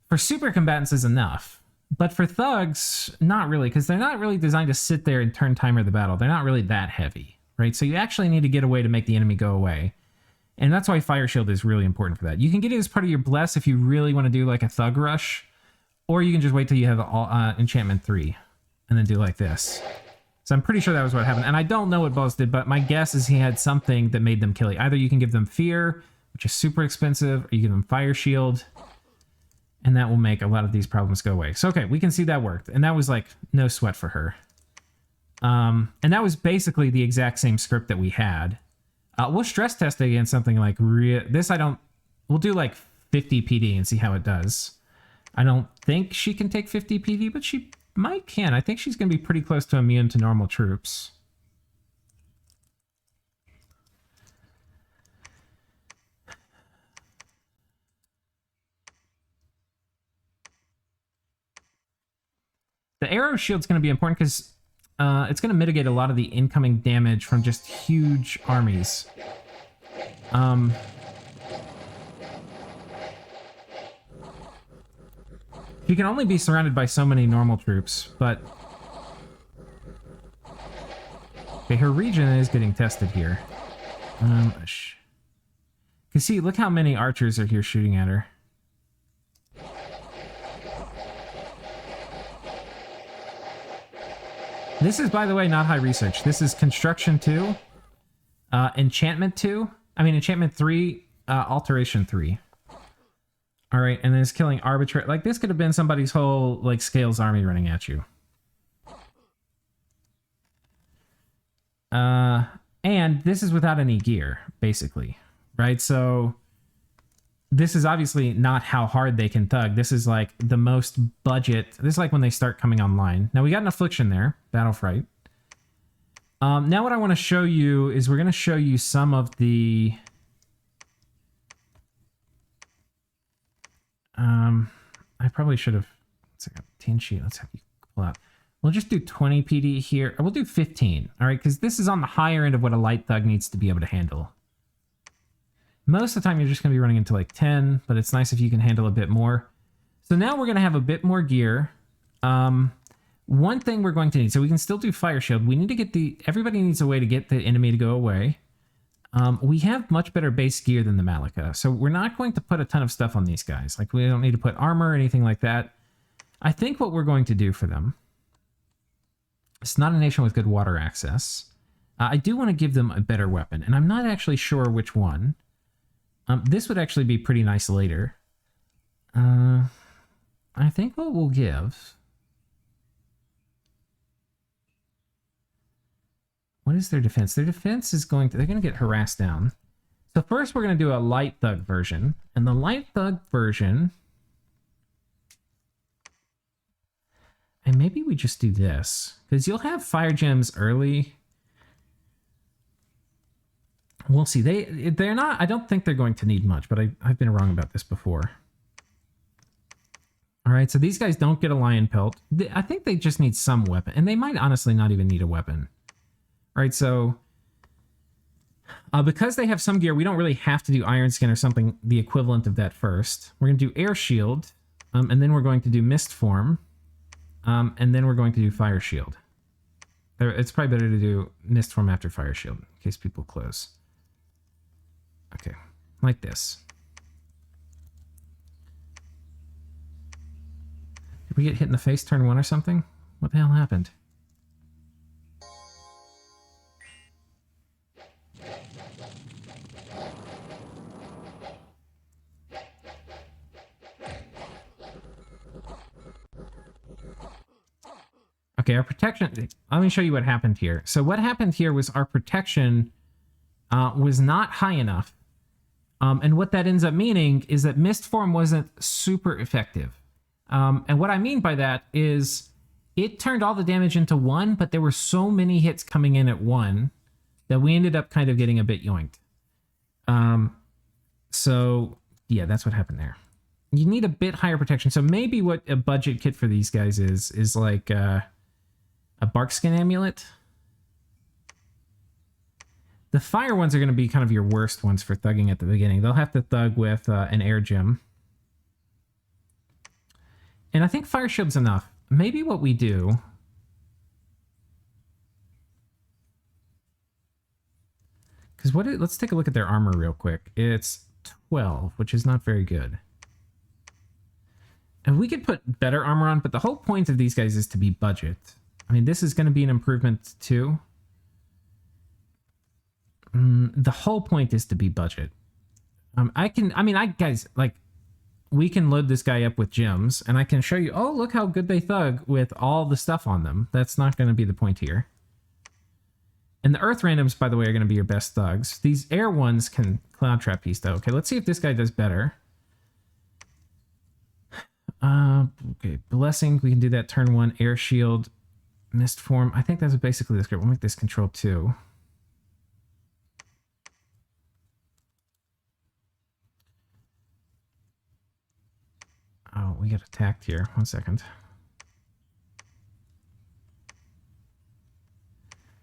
for super combatants is enough. But for thugs, not really, because they're not really designed to sit there and turn timer the battle. They're not really that heavy, right? So you actually need to get a way to make the enemy go away. And that's why Fire Shield is really important for that. You can get it as part of your Bless if you really want to do like a Thug Rush, or you can just wait till you have all, Enchantment 3 and then do like this. So I'm pretty sure that was what happened. And I don't know what Boss did, but my guess is he had something that made them kill you. Either you can give them Fear, which is super expensive, or you give them Fire Shield, and that will make a lot of these problems go away. So, okay, we can see that worked. And that was like no sweat for her. And that was basically the exact same script that we had. We'll stress test it against something like this. We'll do like 50 PD and see how it does. I don't think she can take 50 PD, but she can. I think she's going to be pretty close to immune to normal troops. The arrow shield's going to be important because it's going to mitigate a lot of the incoming damage from just huge armies. You can only be surrounded by so many normal troops, but... Okay, her region is getting tested here. Because see, look how many archers are here shooting at her. This is, by the way, not high research. This is Construction 2, Enchantment 2, Enchantment 3, Alteration 3. All right, and then it's killing arbitrary. Like, this could have been somebody's whole, like, Scales army running at you. And this is without any gear, basically, right? So this is obviously not how hard they can thug. This is, like, the most budget. This is, like, when they start coming online. Now, we got an Affliction there, Battle Fright. Now what I want to show you is we're going to show you some of the... I probably should have... Let's see, 10 sheet. Let's have you pull out. We'll just do 20 PD here. We'll do 15, all right? Because this is on the higher end of what a light thug needs to be able to handle. Most of the time, you're just going to be running into like 10, but it's nice if you can handle a bit more. So now we're going to have a bit more gear. One thing we're going to need, so we can still do Fire Shield. We need to get everybody needs a way to get the enemy to go away. We have much better base gear than the Malika, so we're not going to put a ton of stuff on these guys. Like, we don't need to put armor or anything like that. I think what we're going to do for them, it's not a nation with good water access. I do want to give them a better weapon, and I'm not actually sure which one. This would actually be pretty nice later. I think what we'll give... What is their defense? Their defense is they're going to get harassed down. So first we're going to do a light thug version. And the light thug version... And maybe we just do this. Because you'll have fire gems early. We'll see. They're not... I don't think they're going to need much, but I've been wrong about this before. Alright, so these guys don't get a lion pelt. I think they just need some weapon. And they might honestly not even need a weapon. All right, so because they have some gear, we don't really have to do Iron Skin or something the equivalent of that first. We're going to do Air Shield, and then we're going to do Mist Form, and then we're going to do Fire Shield. It's probably better to do Mist Form after Fire Shield, in case people close. Okay, like this. Did we get hit in the face turn 1 or something? What the hell happened? Okay, our protection... Let me show you what happened here. So what happened here was our protection was not high enough. And what that ends up meaning is that Mist Form wasn't super effective. And what I mean by that is it turned all the damage into 1, but there were so many hits coming in at 1 that we ended up kind of getting a bit yoinked. So, yeah, that's what happened there. You need a bit higher protection. So maybe what a budget kit for these guys is like a Barkskin Amulet. The fire ones are going to be kind of your worst ones for thugging at the beginning. They'll have to thug with an air gem. And I think fire shield's enough. Maybe what we do... Because let's take a look at their armor real quick. It's 12, which is not very good. And we could put better armor on, but the whole point of these guys is to be budget. I mean, this is going to be an improvement too. The whole point is to be budget. Guys, like, we can load this guy up with gems, and I can show you, oh, look how good they thug with all the stuff on them. That's not going to be the point here. And the earth randoms, by the way, are going to be your best thugs. These air ones can cloud trap piece, though. Okay, let's see if this guy does better. Okay, blessing, we can do that turn 1. Air shield, mist form. I think that's basically the script. We'll make this control 2. Oh, we got attacked here. 1 second.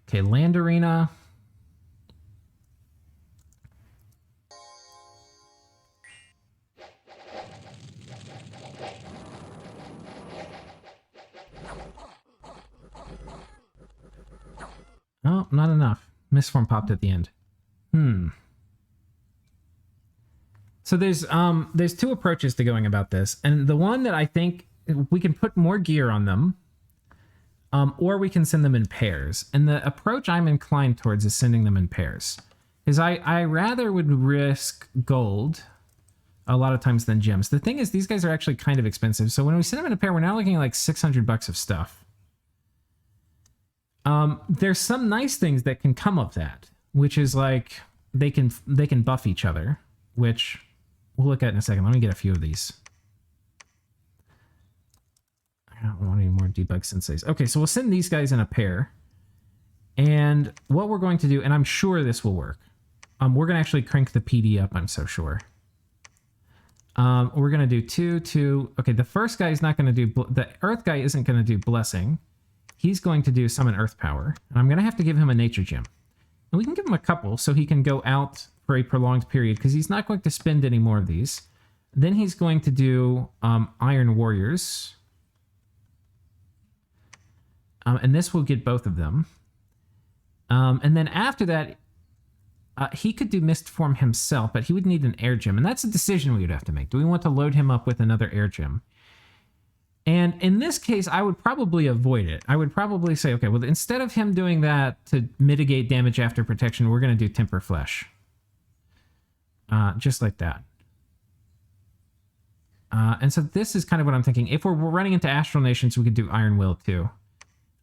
Okay, land arena. Oh, not enough. Mistform popped at the end. So there's two approaches to going about this, and the one that I think we can put more gear on them, or we can send them in pairs. And the approach I'm inclined towards is sending them in pairs, because I rather would risk gold a lot of times than gems. The thing is, these guys are actually kind of expensive, so when we send them in a pair, we're now looking at like $600 of stuff. There's some nice things that can come of that, which is like they can buff each other, which we'll look at in a second. Let me get a few of these. I don't want any more debug senseis. Okay, so we'll send these guys in a pair. And what we're going to do, and I'm sure this will work, we're going to actually crank the PD up, I'm so sure. We're going to do 2, 2. Okay, the first guy is not going to do... The earth guy isn't going to do blessing. He's going to do summon earth power. And I'm going to have to give him a nature gem. And we can give him a couple so he can go out for a prolonged period, because he's not going to spend any more of these. Then he's going to do Iron Warriors. And this will get both of them. And then after that, he could do Mist Form himself, but he would need an air gem. And that's a decision we would have to make. Do we want to load him up with another air gem? And in this case, I would probably avoid it. I would probably say, okay, well, instead of him doing that to mitigate damage after protection, we're going to do Temper Flesh. Just like that. And so this is kind of what I'm thinking. If we're running into Astral Nations, we could do Iron Will too.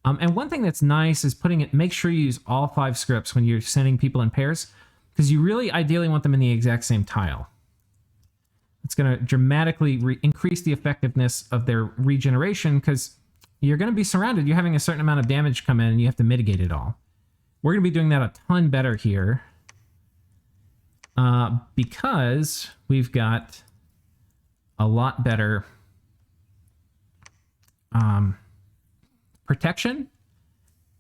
And one thing that's nice is make sure you use all 5 scripts when you're sending people in pairs, because you really ideally want them in the exact same tile. It's going to dramatically increase the effectiveness of their regeneration, because you're going to be surrounded. You're having a certain amount of damage come in, and you have to mitigate it all. We're going to be doing that a ton better here, because we've got a lot better protection,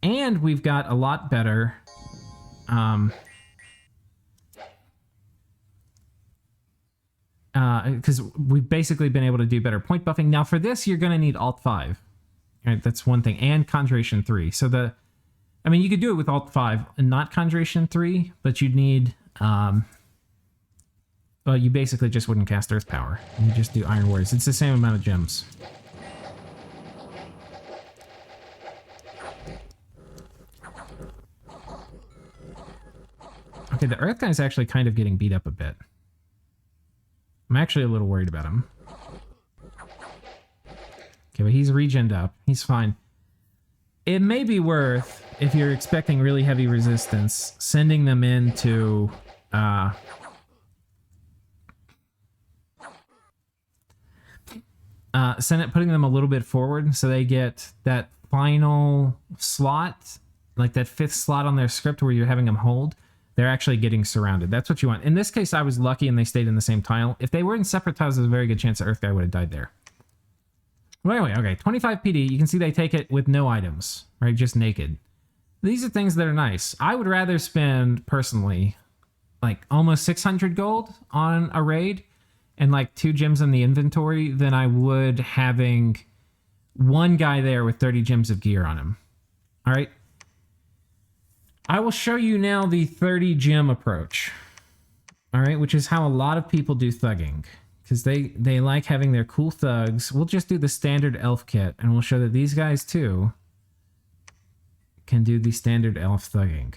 and we've got a lot better because we've basically been able to do better point buffing. Now for this, you're going to need Alt 5. Right, that's one thing, and Conjuration 3. So you could do it with Alt 5 and not Conjuration 3, but you'd need, well, you basically just wouldn't cast Earth Power. You just do Iron Warriors. It's the same amount of gems. Okay, the Earth guy's actually kind of getting beat up a bit. I'm actually a little worried about him. Okay, but he's regened up. He's fine. it may be worth, if you're expecting really heavy resistance, sending them into putting them a little bit forward so they get that final slot, like that 5th slot on their script where you're having them hold. They're actually getting surrounded. That's what you want. In this case, I was lucky and they stayed in the same tile. If they were in separate tiles, there's a very good chance the Earth guy would have died there. Well, anyway, okay, 25 PD. You can see they take it with no items, right? Just naked. These are things that are nice. I would rather spend, personally, like almost 600 gold on a raid and like 2 gems in the inventory than I would having one guy there with 30 gems of gear on him. All right. I will show you now the 30 gem approach. All right, which is how a lot of people do thugging. Because they like having their cool thugs. We'll just do the standard elf kit, and we'll show that these guys too can do the standard elf thugging.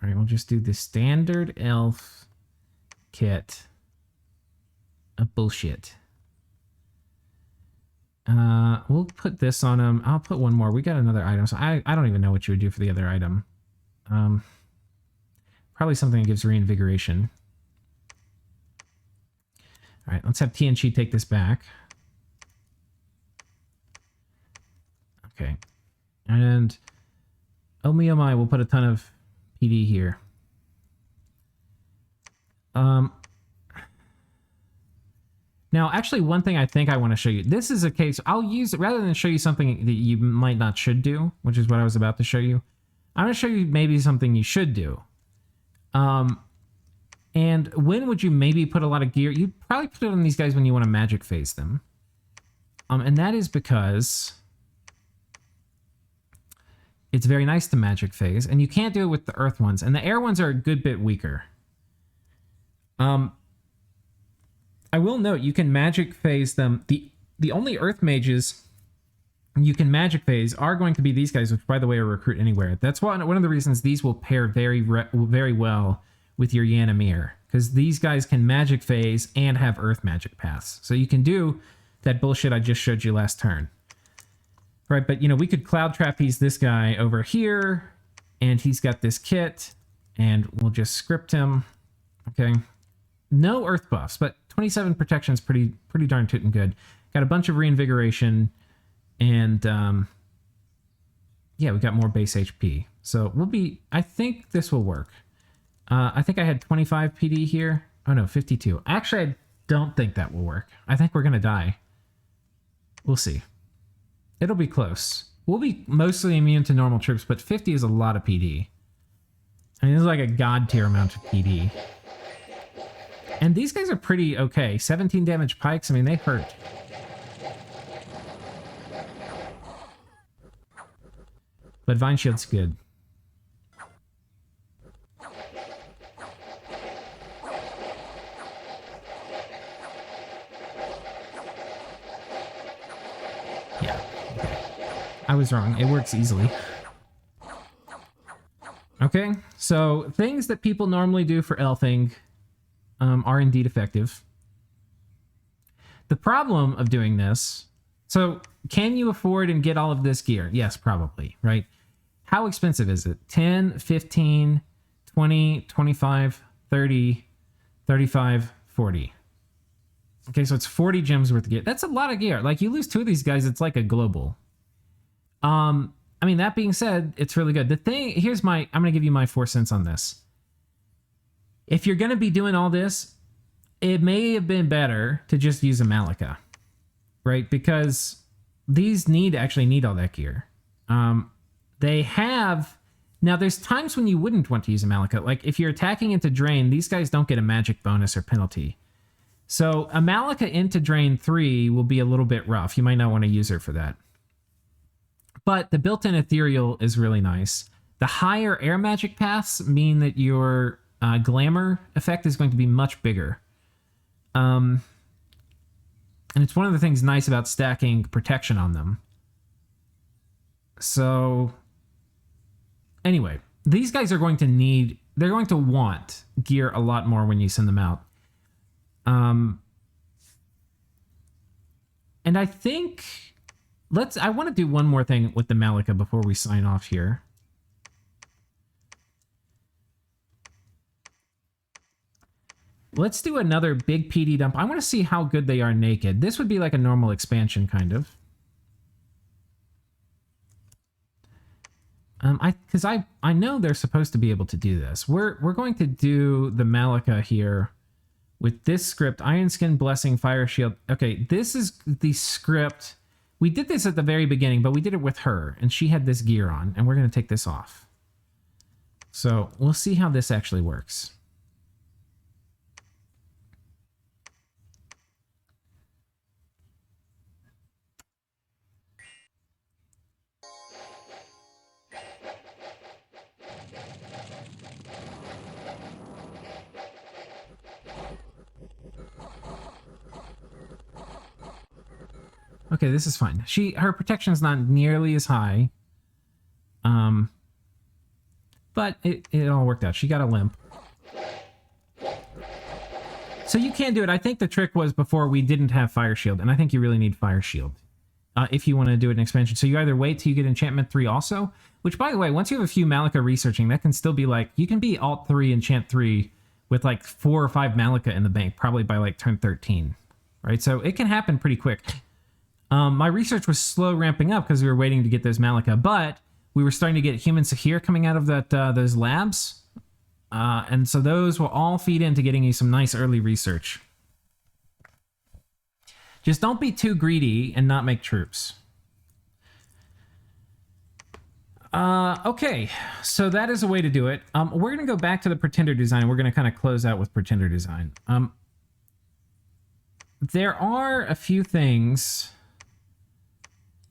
All right, we'll just do the standard elf kit of bullshit. We'll put this on them. I'll put one more. We got another item. So I don't even know what you would do for the other item. Probably something that gives reinvigoration. All right, let's have TNG take this back. Okay. And oh my, we'll put a ton of PD here. Now, actually, one thing I think I want to show you. This is a case, I'll use it, rather than show you something that you might not should do, which is what I was about to show you. I'm going to show you maybe something you should do. And when would you maybe put a lot of gear? You'd probably put it on these guys when you want to magic phase them. And that is because it's very nice to magic phase, and you can't do it with the earth ones. And the air ones are a good bit weaker. I will note, you can magic phase them. The only earth mages you can magic phase are going to be these guys, which, by the way, are recruit anywhere. That's one of the reasons these will pair very well with your Yanamir, because these guys can magic phase and have earth magic paths. So you can do that bullshit I just showed you last turn. Right, but, we could cloud trapeze this guy over here, and he's got this kit, and we'll just script him. Okay. No earth buffs, but 27 protection is pretty darn tootin' good. Got a bunch of reinvigoration, and yeah, we got more base HP. So I think this will work. I think I had 25 PD here. Oh no, 52. Actually, I don't think that will work. I think we're gonna die. We'll see. It'll be close. We'll be mostly immune to normal troops, but 50 is a lot of PD. I mean, this is like a god tier amount of PD. And these guys are pretty okay. 17 damage pikes, I mean, they hurt. But Vine Shield's good. Yeah. I was wrong. It works easily. Okay, so things that people normally do for elfing are indeed effective. The problem of doing this, so can you afford and get all of this gear? Yes, probably, right? How expensive is it? 10, 15, 20, 25, 30, 35, 40. Okay, so it's 40 gems worth of gear. That's a lot of gear. Like, you lose 2 of these guys, it's like a global. I mean, that being said, it's really good. The thing, I'm going to give you my 4 cents on this. If you're going to be doing all this, it may have been better to just use a Malika, right? Because these actually need all that gear. They have... Now, there's times when you wouldn't want to use a Malika. Like, if you're attacking into Drain, these guys don't get a magic bonus or penalty. So, a Malika into Drain 3 will be a little bit rough. You might not want to use her for that. But the built-in Ethereal is really nice. The higher air magic paths mean that your glamour effect is going to be much bigger. And it's one of the things nice about stacking protection on them. So, anyway, these guys are going to they're going to want gear a lot more when you send them out. And I think I want to do one more thing with the Malika before we sign off here. Let's do another big PD dump. I want to see how good they are naked. This would be like a normal expansion, kind of. Because I know they're supposed to be able to do this. We're going to do the Malika here with this script: Iron Skin, Blessing, Fire Shield. Okay, this is the script. We did this at the very beginning, but we did it with her, and she had this gear on, and we're going to take this off. So we'll see how this actually works. Okay, this is fine. Her protection's not nearly as high. But it all worked out. She got a limp. So you can do it. I think the trick was before we didn't have Fire Shield, and I think you really need Fire Shield if you want to do an expansion. So you either wait till you get Enchantment 3 also, which, by the way, once you have a few Malika researching, that can still be like, you can be Alt 3, Enchant 3 with like 4 or 5 Malika in the bank, probably by like turn 13, right? So it can happen pretty quick. My research was slow ramping up because we were waiting to get those Malika, but we were starting to get Human Sahir coming out of those labs. And so those will all feed into getting you some nice early research. Just don't be too greedy and not make troops. Okay, so that is a way to do it. We're going to go back to the Pretender design. We're going to kind of close out with Pretender design. There are a few things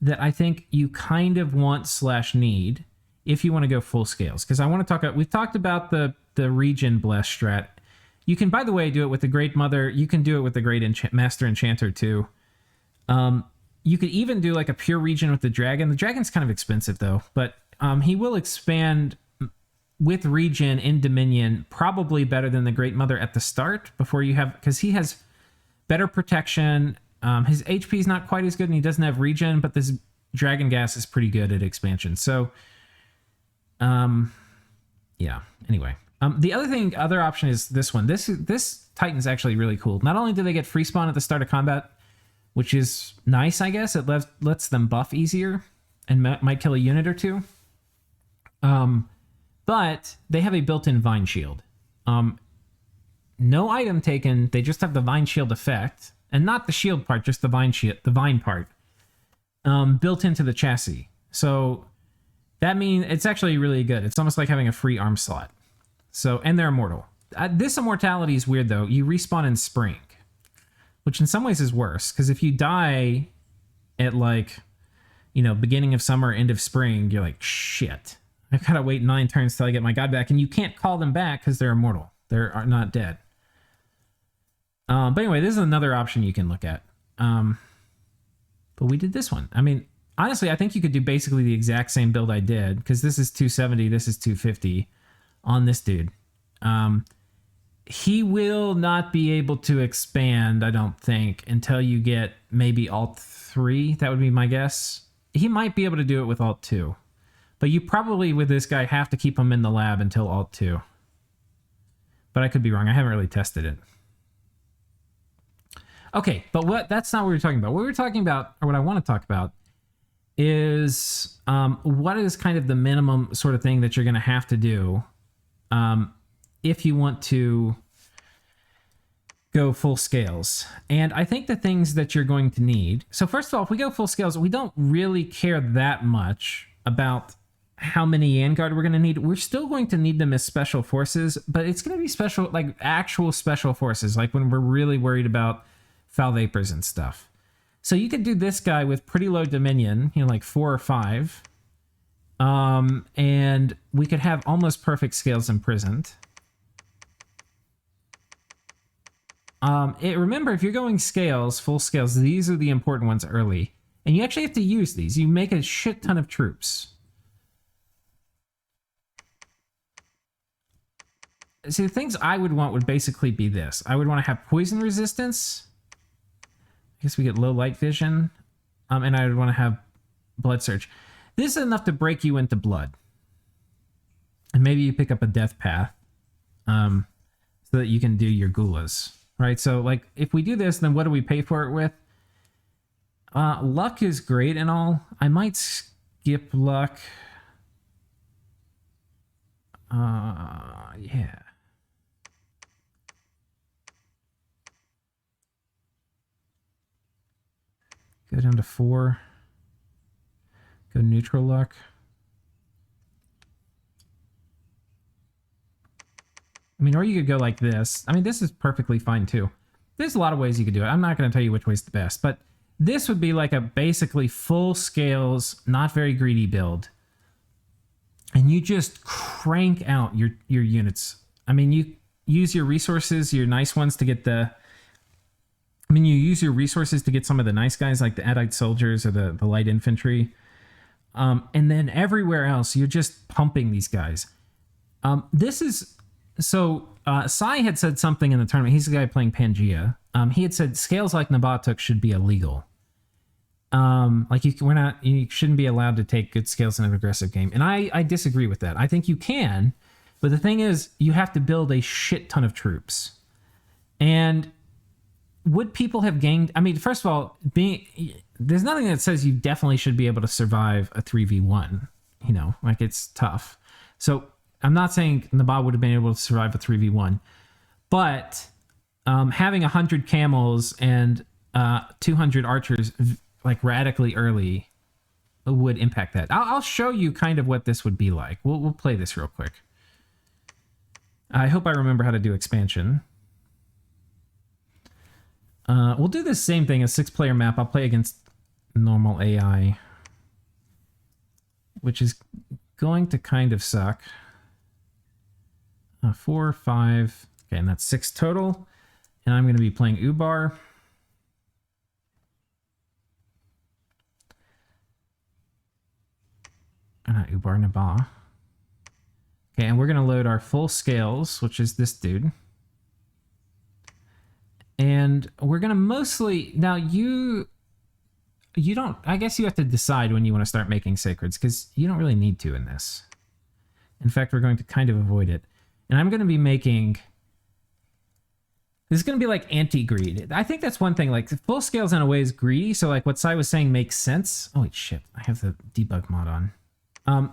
that I think you kind of want / need if you want to go full scales. Because I want to talk about, we've talked about the region bless strat. You can, by the way, do it with the Great Mother. You can do it with the Great Master Enchanter too. You could even do like a pure region with the Dragon. The Dragon's kind of expensive though, but he will expand with region in Dominion probably better than the Great Mother at the start before you have, because he has better protection. His HP is not quite as good and he doesn't have regen, but this Dragon Gas is pretty good at expansion. So, yeah, anyway. The other option is this one. This Titan's actually really cool. Not only do they get free spawn at the start of combat, which is nice, I guess. It lets them buff easier and might kill a unit or two. But they have a built-in Vine Shield. No item taken. They just have the Vine Shield effect. And not the shield part, just the vine part, built into the chassis. So that means it's actually really good. It's almost like having a free arm slot. So, and they're immortal. This immortality is weird though. You respawn in spring, which in some ways is worse, because if you die at like, beginning of summer, end of spring, you're like, shit, I've got to wait 9 turns till I get my god back, and you can't call them back because they're immortal. They're not dead. But anyway, this is another option you can look at. But we did this one. I mean, honestly, I think you could do basically the exact same build I did, because this is 270, this is 250 on this dude. He will not be able to expand, I don't think, until you get maybe Alt 3. That would be my guess. He might be able to do it with Alt 2. But you probably, with this guy, have to keep him in the lab until Alt 2. But I could be wrong. I haven't really tested it. Okay, but that's not what we were talking about. What we were talking about, or what I want to talk about, is what is kind of the minimum sort of thing that you're going to have to do if you want to go full scales. And I think the things that you're going to need. So first of all, if we go full scales, we don't really care that much about how many Vanguard we're going to need. We're still going to need them as special forces, but it's going to be special, like actual special forces, like when we're really worried about foul vapors and stuff. So you could do this guy with pretty low Dominion, like 4 or 5. And we could have almost perfect scales imprisoned. Remember, if you're going scales, full scales, these are the important ones early. And you actually have to use these. You make a shit ton of troops. See, the things I would want would basically be this. I would want to have poison resistance. I guess we get low light vision. And I would want to have blood surge. This is enough to break you into blood. And maybe you pick up a death path so that you can do your gulas, right? So like if we do this, then what do we pay for it with? Luck is great and all. I might skip luck. Yeah. Go down to 4. Go neutral luck. I mean, or you could go like this. I mean, this is perfectly fine too. There's a lot of ways you could do it. I'm not going to tell you which way's the best, but this would be like a basically full scales, not very greedy build. And you just crank out your units. I mean, you use your resources, your nice ones to get the... I mean, you use your resources to get some of the nice guys like the Adite soldiers or the light infantry. And then everywhere else, you're just pumping these guys. This is... So, Sai had said something in the tournament. He's the guy playing Pangea. He had said scales like Naba took should be illegal. Like you shouldn't be allowed to take good scales in an aggressive game. And I disagree with that. I think you can, but the thing is, you have to build a shit ton of troops. And would people have gained? I mean, first of all, there's nothing that says you definitely should be able to survive a 3v1. You know, like it's tough. So I'm not saying Naba would have been able to survive a 3v1, but having 100 camels and 200 archers like radically early would impact that. I'll show you kind of what this would be like. We'll play this real quick. I hope I remember how to do expansion. We'll do the same thing, a 6-player map. I'll play against normal AI, which is going to kind of suck. 4, 5, okay, and that's 6 total. And I'm going to be playing Ubar. Not Ubar, Naba. Okay, and we're going to load our full scales, which is this dude. And we're going to mostly... Now, you don't... I guess you have to decide when you want to start making sacreds, because you don't really need to in this. In fact, we're going to kind of avoid it. And I'm going to be making... This is going to be like anti-greed. I think that's one thing. Like, full scales in a way is greedy. So, like, what Sai was saying makes sense. Oh, wait, shit. I have the debug mod on.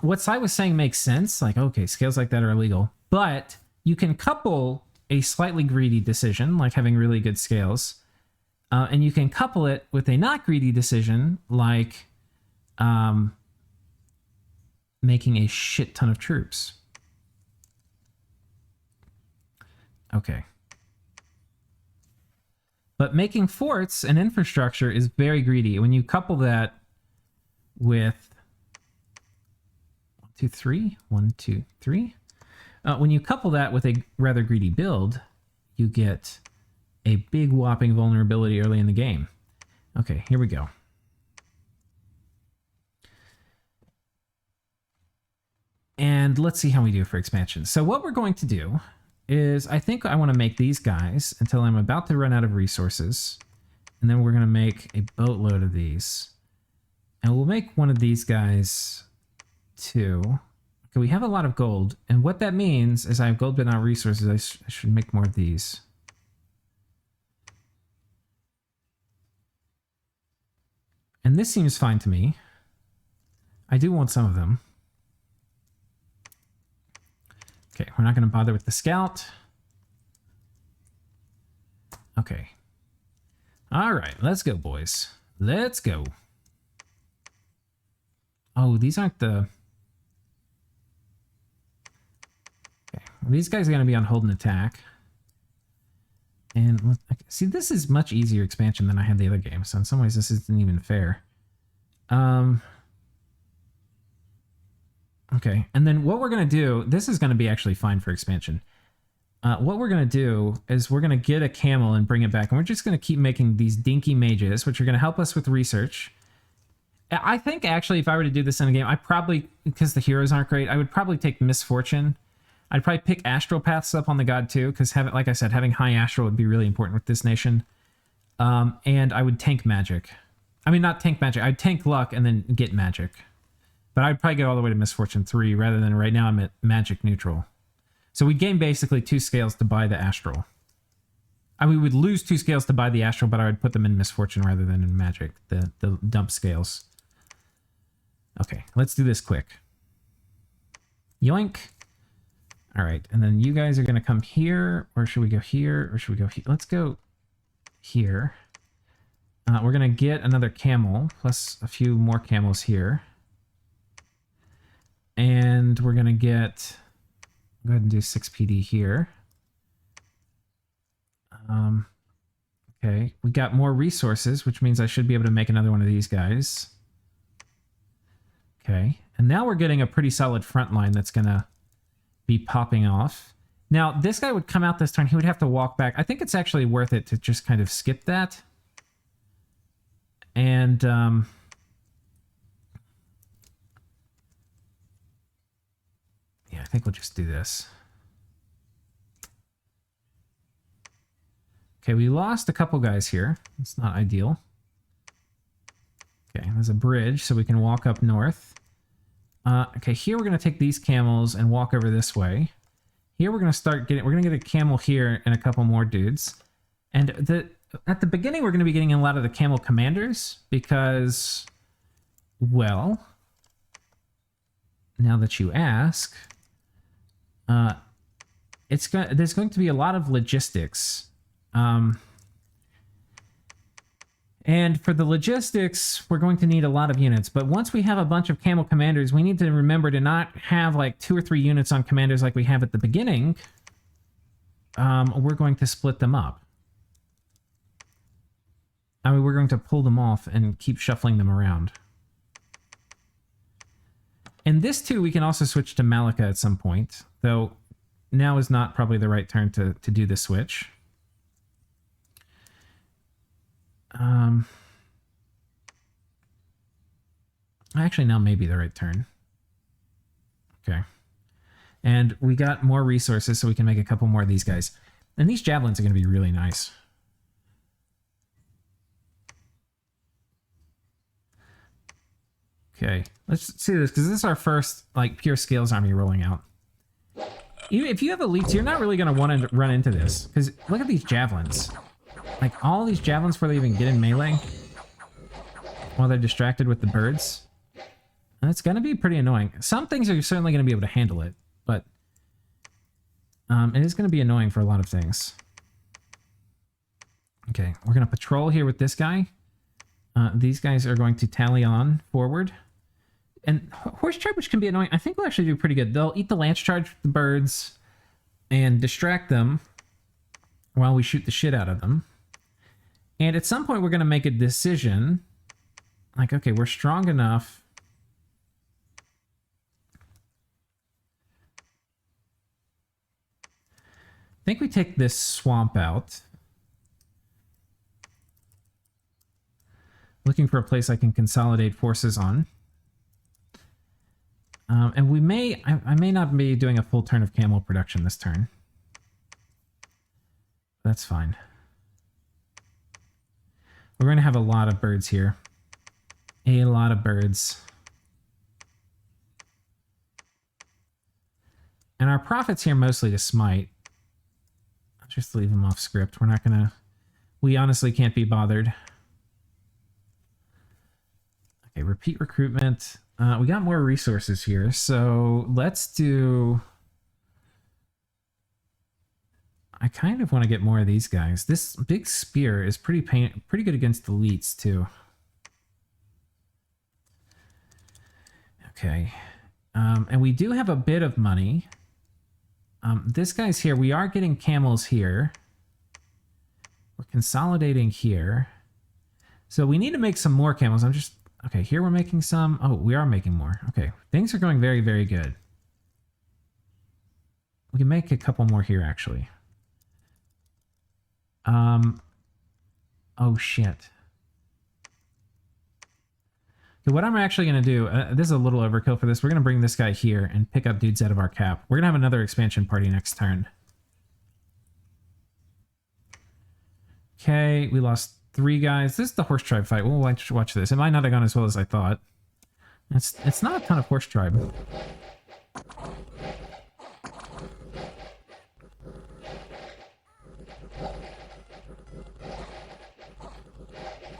What Sai was saying makes sense. Like, okay, scales like that are illegal. But you can couple a slightly greedy decision, like having really good scales. And you can couple it with a not greedy decision, like making a shit ton of troops. Okay. But making forts and infrastructure is very greedy. When you couple that with 1, 2, 3, 1, 2, 3. When you couple that with a rather greedy build, you get a big whopping vulnerability early in the game. Okay, here we go. And let's see how we do for expansion. So what we're going to do is, I think I want to make these guys until I'm about to run out of resources. And then we're going to make a boatload of these. And we'll make one of these guys too. Okay, we have a lot of gold. And what that means is I have gold but not resources. I should make more of these. And this seems fine to me. I do want some of them. Okay, we're not going to bother with the scout. Okay. All right, let's go, boys. Let's go. Oh, these aren't the... Okay, well, these guys are going to be on hold and attack. And see, this is much easier expansion than I had the other game, so in some ways this isn't even fair. Okay, and then what we're going to do, this is going to be actually fine for expansion. What we're going to do is we're going to get a camel and bring it back, and we're just going to keep making these dinky mages, which are going to help us with research. I think, actually, if I were to do this in a game, I probably, because the heroes aren't great, I would probably take Misfortune. I'd probably pick Astral Paths up on the God, too, because, like I said, having high Astral would be really important with this nation. And I would tank Magic. I mean, not tank magic. I'd tank luck and then get magic. But I'd probably get all the way to misfortune 3 rather than right now I'm at magic neutral. So we gain basically 2 scales to buy the astral. I mean, we would lose 2 scales to buy the astral, but I would put them in misfortune rather than in magic, the dump scales. Okay, let's do this quick. Yoink. All right, and then you guys are going to come here, or should we go here, or should we go here? Let's go here. We're going to get another camel, plus a few more camels here. And we're going to get... Go ahead and do 6 PD here. Okay, we got more resources, which means I should be able to make another one of these guys. Okay, and now we're getting a pretty solid front line that's going to be popping off. Now, this guy would come out this turn. He would have to walk back. I think it's actually worth it to just kind of skip that. And... yeah, I think we'll just do this. Okay, we lost a couple guys here. It's not ideal. Okay, there's a bridge, so we can walk up north. Okay, here we're going to take these camels and walk over this way. Here we're going to start getting... We're going to get a camel here and a couple more dudes. And at the beginning, we're going to be getting a lot of the camel commanders because, well, now that you ask, there's going to be a lot of logistics. And for the logistics, we're going to need a lot of units. But once we have a bunch of camel commanders, we need to remember to not have like 2 or 3 units on commanders like we have at the beginning. We're going to split them up. I mean, we're going to pull them off and keep shuffling them around. And this too, we can also switch to Malika at some point, though now is not probably the right turn to do the switch. Actually, now may be the right turn. Okay. And we got more resources, so we can make a couple more of these guys. And these javelins are going to be really nice. Okay, let's see this, because this is our first, like, pure scales army rolling out. Even if you have elites, you're not really going to want to run into this, because look at these javelins. Like, all these javelins before they even get in melee, while they're distracted with the birds. And it's going to be pretty annoying. Some things are certainly going to be able to handle it, but it is going to be annoying for a lot of things. Okay, we're going to patrol here with this guy. These guys are going to tally on forward. And horse charge, which can be annoying, I think we'll actually do pretty good. They'll eat the lance charge with the birds and distract them while we shoot the shit out of them. And at some point, we're going to make a decision. Like, okay, we're strong enough. I think we take this swamp out. Looking for a place I can consolidate forces on. And we may... I may not be doing a full turn of camel production this turn. That's fine. We're going to have a lot of birds here. A lot of birds. And our profits here mostly to smite. I'll just leave them off script. We're not going to... We honestly can't be bothered. Okay, repeat recruitment. We got more resources here, so let's do... I kind of want to get more of these guys. This big spear is pretty good against elites, too. Okay. And we do have a bit of money. This guy's here. We are getting camels here. We're consolidating here. So we need to make some more camels. I'm just... Okay, here we're making some. Oh, we are making more. Okay, things are going very, very good. We can make a couple more here, actually. Oh, shit. Okay, what I'm actually going to do, this is a little overkill for this. We're going to bring this guy here and pick up dudes out of our cap. We're going to have another expansion party next turn. Okay, we lost 3 guys. This is the horse tribe fight. We'll watch this. It might not have gone as well as I thought. It's not a ton of horse tribe.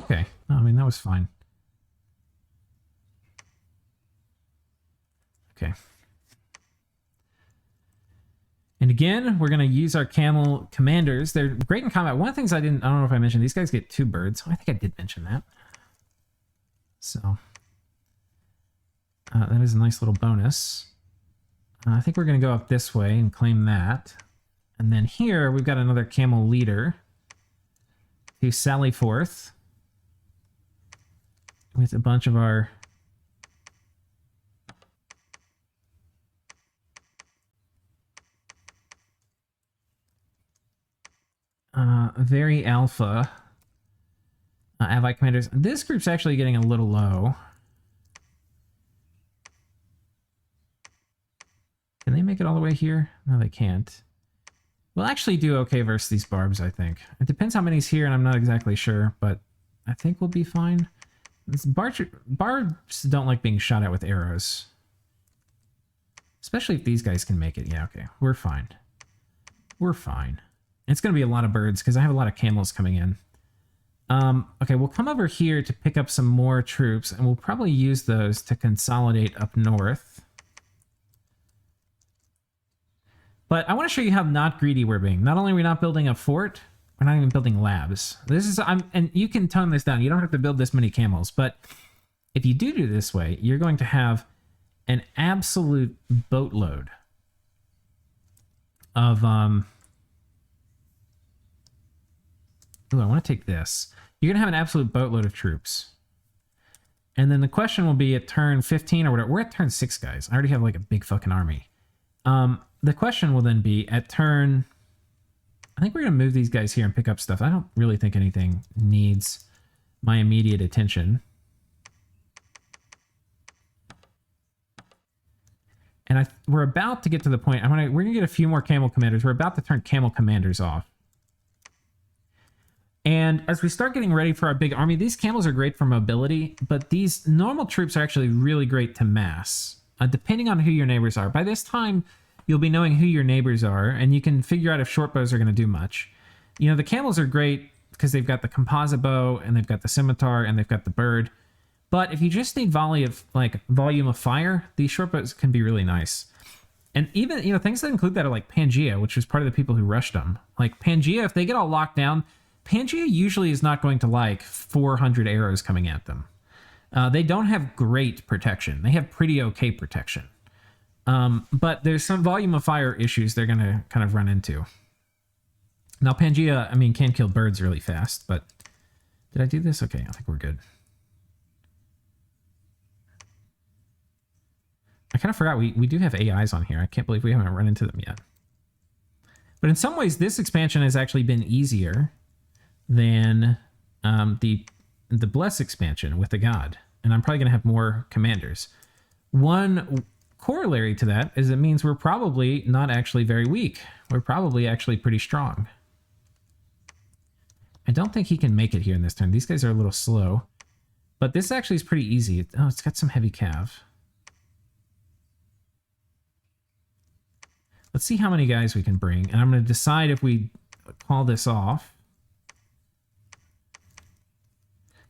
Okay. I mean, that was fine. Okay. And again, we're going to use our camel commanders. They're great in combat. One of the things I don't know if I mentioned, these guys get 2 birds. I think I did mention that. So, that is a nice little bonus. I think we're going to go up this way and claim that. And then here, we've got another camel leader to sally forth with a bunch of our very alpha ally commanders. This group's actually getting a little low. Can they make it all the way here? No, they can't. We'll actually do okay versus these barbs, I think. It depends how many's here, and I'm not exactly sure, but I think we'll be fine. Barbs don't like being shot at with arrows. Especially if these guys can make it. Yeah, okay. We're fine. We're fine. It's going to be a lot of birds because I have a lot of camels coming in. Okay, we'll come over here to pick up some more troops, and we'll probably use those to consolidate up north. But I want to show you how not greedy we're being. Not only are we not building a fort, we're not even building labs. This is, and you can tone this down. You don't have to build this many camels, but if you do it this way, you're going to have an absolute boatload of, ooh, I want to take this. You're going to have an absolute boatload of troops. And then the question will be at turn 15 or whatever. We're at turn 6, guys. I already have like a big fucking army. The question will then be at turn... I think we're going to move these guys here and pick up stuff. I don't really think anything needs my immediate attention. And we're about to get to the point... we're going to get a few more camel commanders. We're about to turn camel commanders off. And as we start getting ready for our big army, these camels are great for mobility, but these normal troops are actually really great to mass, depending on who your neighbors are. By this time, you'll be knowing who your neighbors are, and you can figure out if short bows are going to do much. You know, the camels are great because they've got the composite bow, and they've got the scimitar, and they've got the bird. But if you just need volume of fire, these short bows can be really nice. And even, you know, things that include that are like Pangea, which was part of the people who rushed them. Like Pangea, if they get all locked down, Pangea usually is not going to like 400 arrows coming at them. They don't have great protection. They have pretty okay protection. But there's some volume of fire issues they're going to kind of run into. Now, Pangea, I mean, can kill birds really fast, but did I do this? Okay, I think we're good. I kind of forgot we do have AIs on here. I can't believe we haven't run into them yet. But in some ways, this expansion has actually been easier than the Bless expansion with the God. And I'm probably going to have more commanders. One corollary to that is it means we're probably not actually very weak. We're probably actually pretty strong. I don't think he can make it here in this turn. These guys are a little slow. But this actually is pretty easy. Oh, it's got some heavy cav. Let's see how many guys we can bring. And I'm going to decide if we call this off.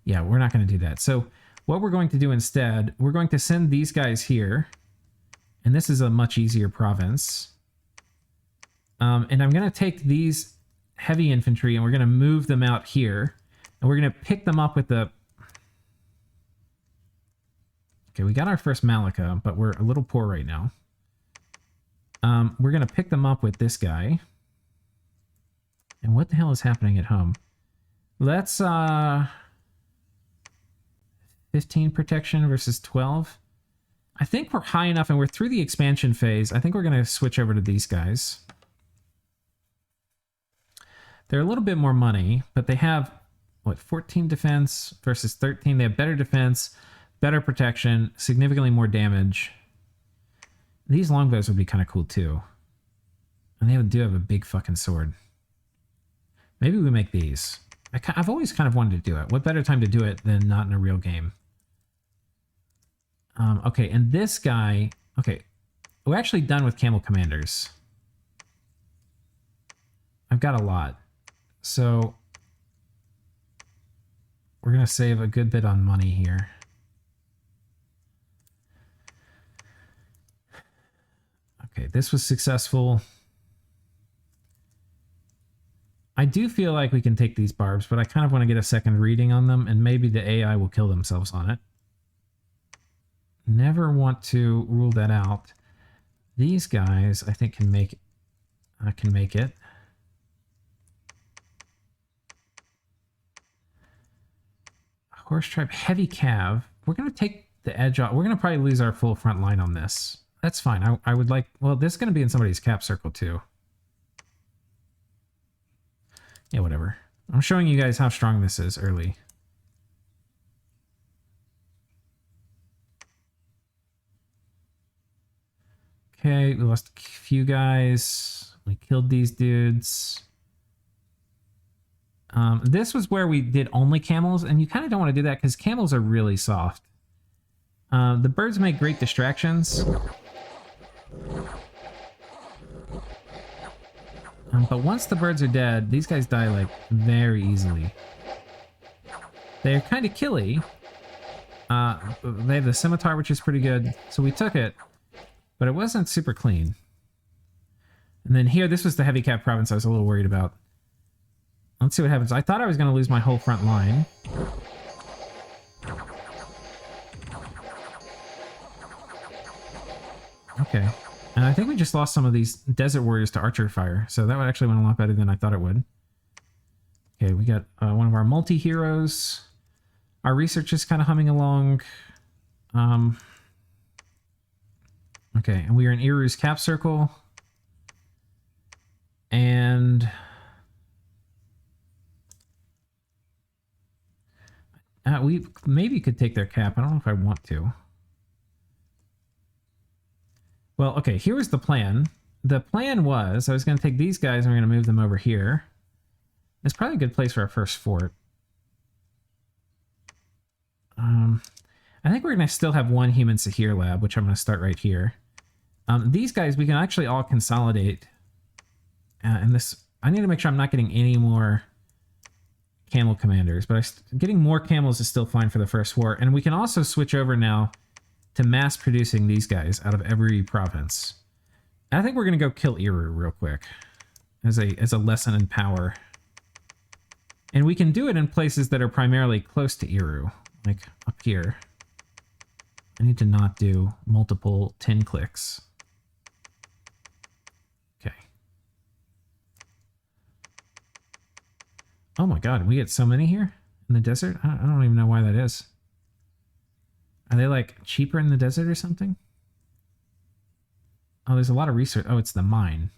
Yeah, we're not going to do that. So what we're going to do instead, we're going to send these guys here. And this is a much easier province. And I'm going to take these heavy infantry and we're going to move them out here. And we're going to pick them up with the... Okay, we got our first Malika, but we're a little poor right now. We're going to pick them up with this guy. And what the hell is happening at home? Let's... 15 protection versus 12. I think we're high enough and we're through the expansion phase. I think we're going to switch over to these guys. They're a little bit more money, but they have, what, 14 defense versus 13. They have better defense, better protection, significantly more damage. These longbows would be kind of cool too. And they do have a big fucking sword. Maybe we make these. I've always kind of wanted to do it. What better time to do it than not in a real game? Okay, and this guy... Okay, we're actually done with camel commanders. I've got a lot. So we're going to save a good bit on money here. Okay, this was successful. I do feel like we can take these barbs, but I kind of want to get a second reading on them, and maybe the AI will kill themselves on it. Never want to rule that out. These guys, I think, can make it. Horse tribe, heavy cav. We're going to take the edge off. We're going to probably lose our full front line on this. That's fine. I would like... Well, this is going to be in somebody's cap circle, too. Yeah, whatever. I'm showing you guys how strong this is early. Okay, we lost a few guys. We killed these dudes. This was where we did only camels, and you kind of don't want to do that because camels are really soft. The birds make great distractions. But once the birds are dead, these guys die, like, very easily. They're kind of killy. They have the scimitar, which is pretty good, so we took it. But it wasn't super clean. And then here, this was the heavy cap province I was a little worried about. Let's see what happens. I thought I was going to lose my whole front line. Okay. And I think we just lost some of these desert warriors to archer fire. So that actually went a lot better than I thought it would. Okay, we got one of our multi-heroes. Our research is kind of humming along. Okay, and we are in Iru's cap circle. And... we maybe could take their cap. I don't know if I want to. Well, okay, here was the plan. The plan was I was going to take these guys and we're going to move them over here. It's probably a good place for our first fort. I think we're going to still have one human Sahir lab, which I'm going to start right here. These guys, we can actually all consolidate. And this, I need to make sure I'm not getting any more camel commanders, but getting more camels is still fine for the first war. And we can also switch over now to mass producing these guys out of every province. I think we're going to go kill Iru real quick as a lesson in power. And we can do it in places that are primarily close to Iru, like up here. I need to not do multiple 10 clicks. Okay. Oh my god, we get so many here in the desert? I don't even know why that is. Are they like cheaper in the desert or something? Oh, there's a lot of research. Oh, it's the mine.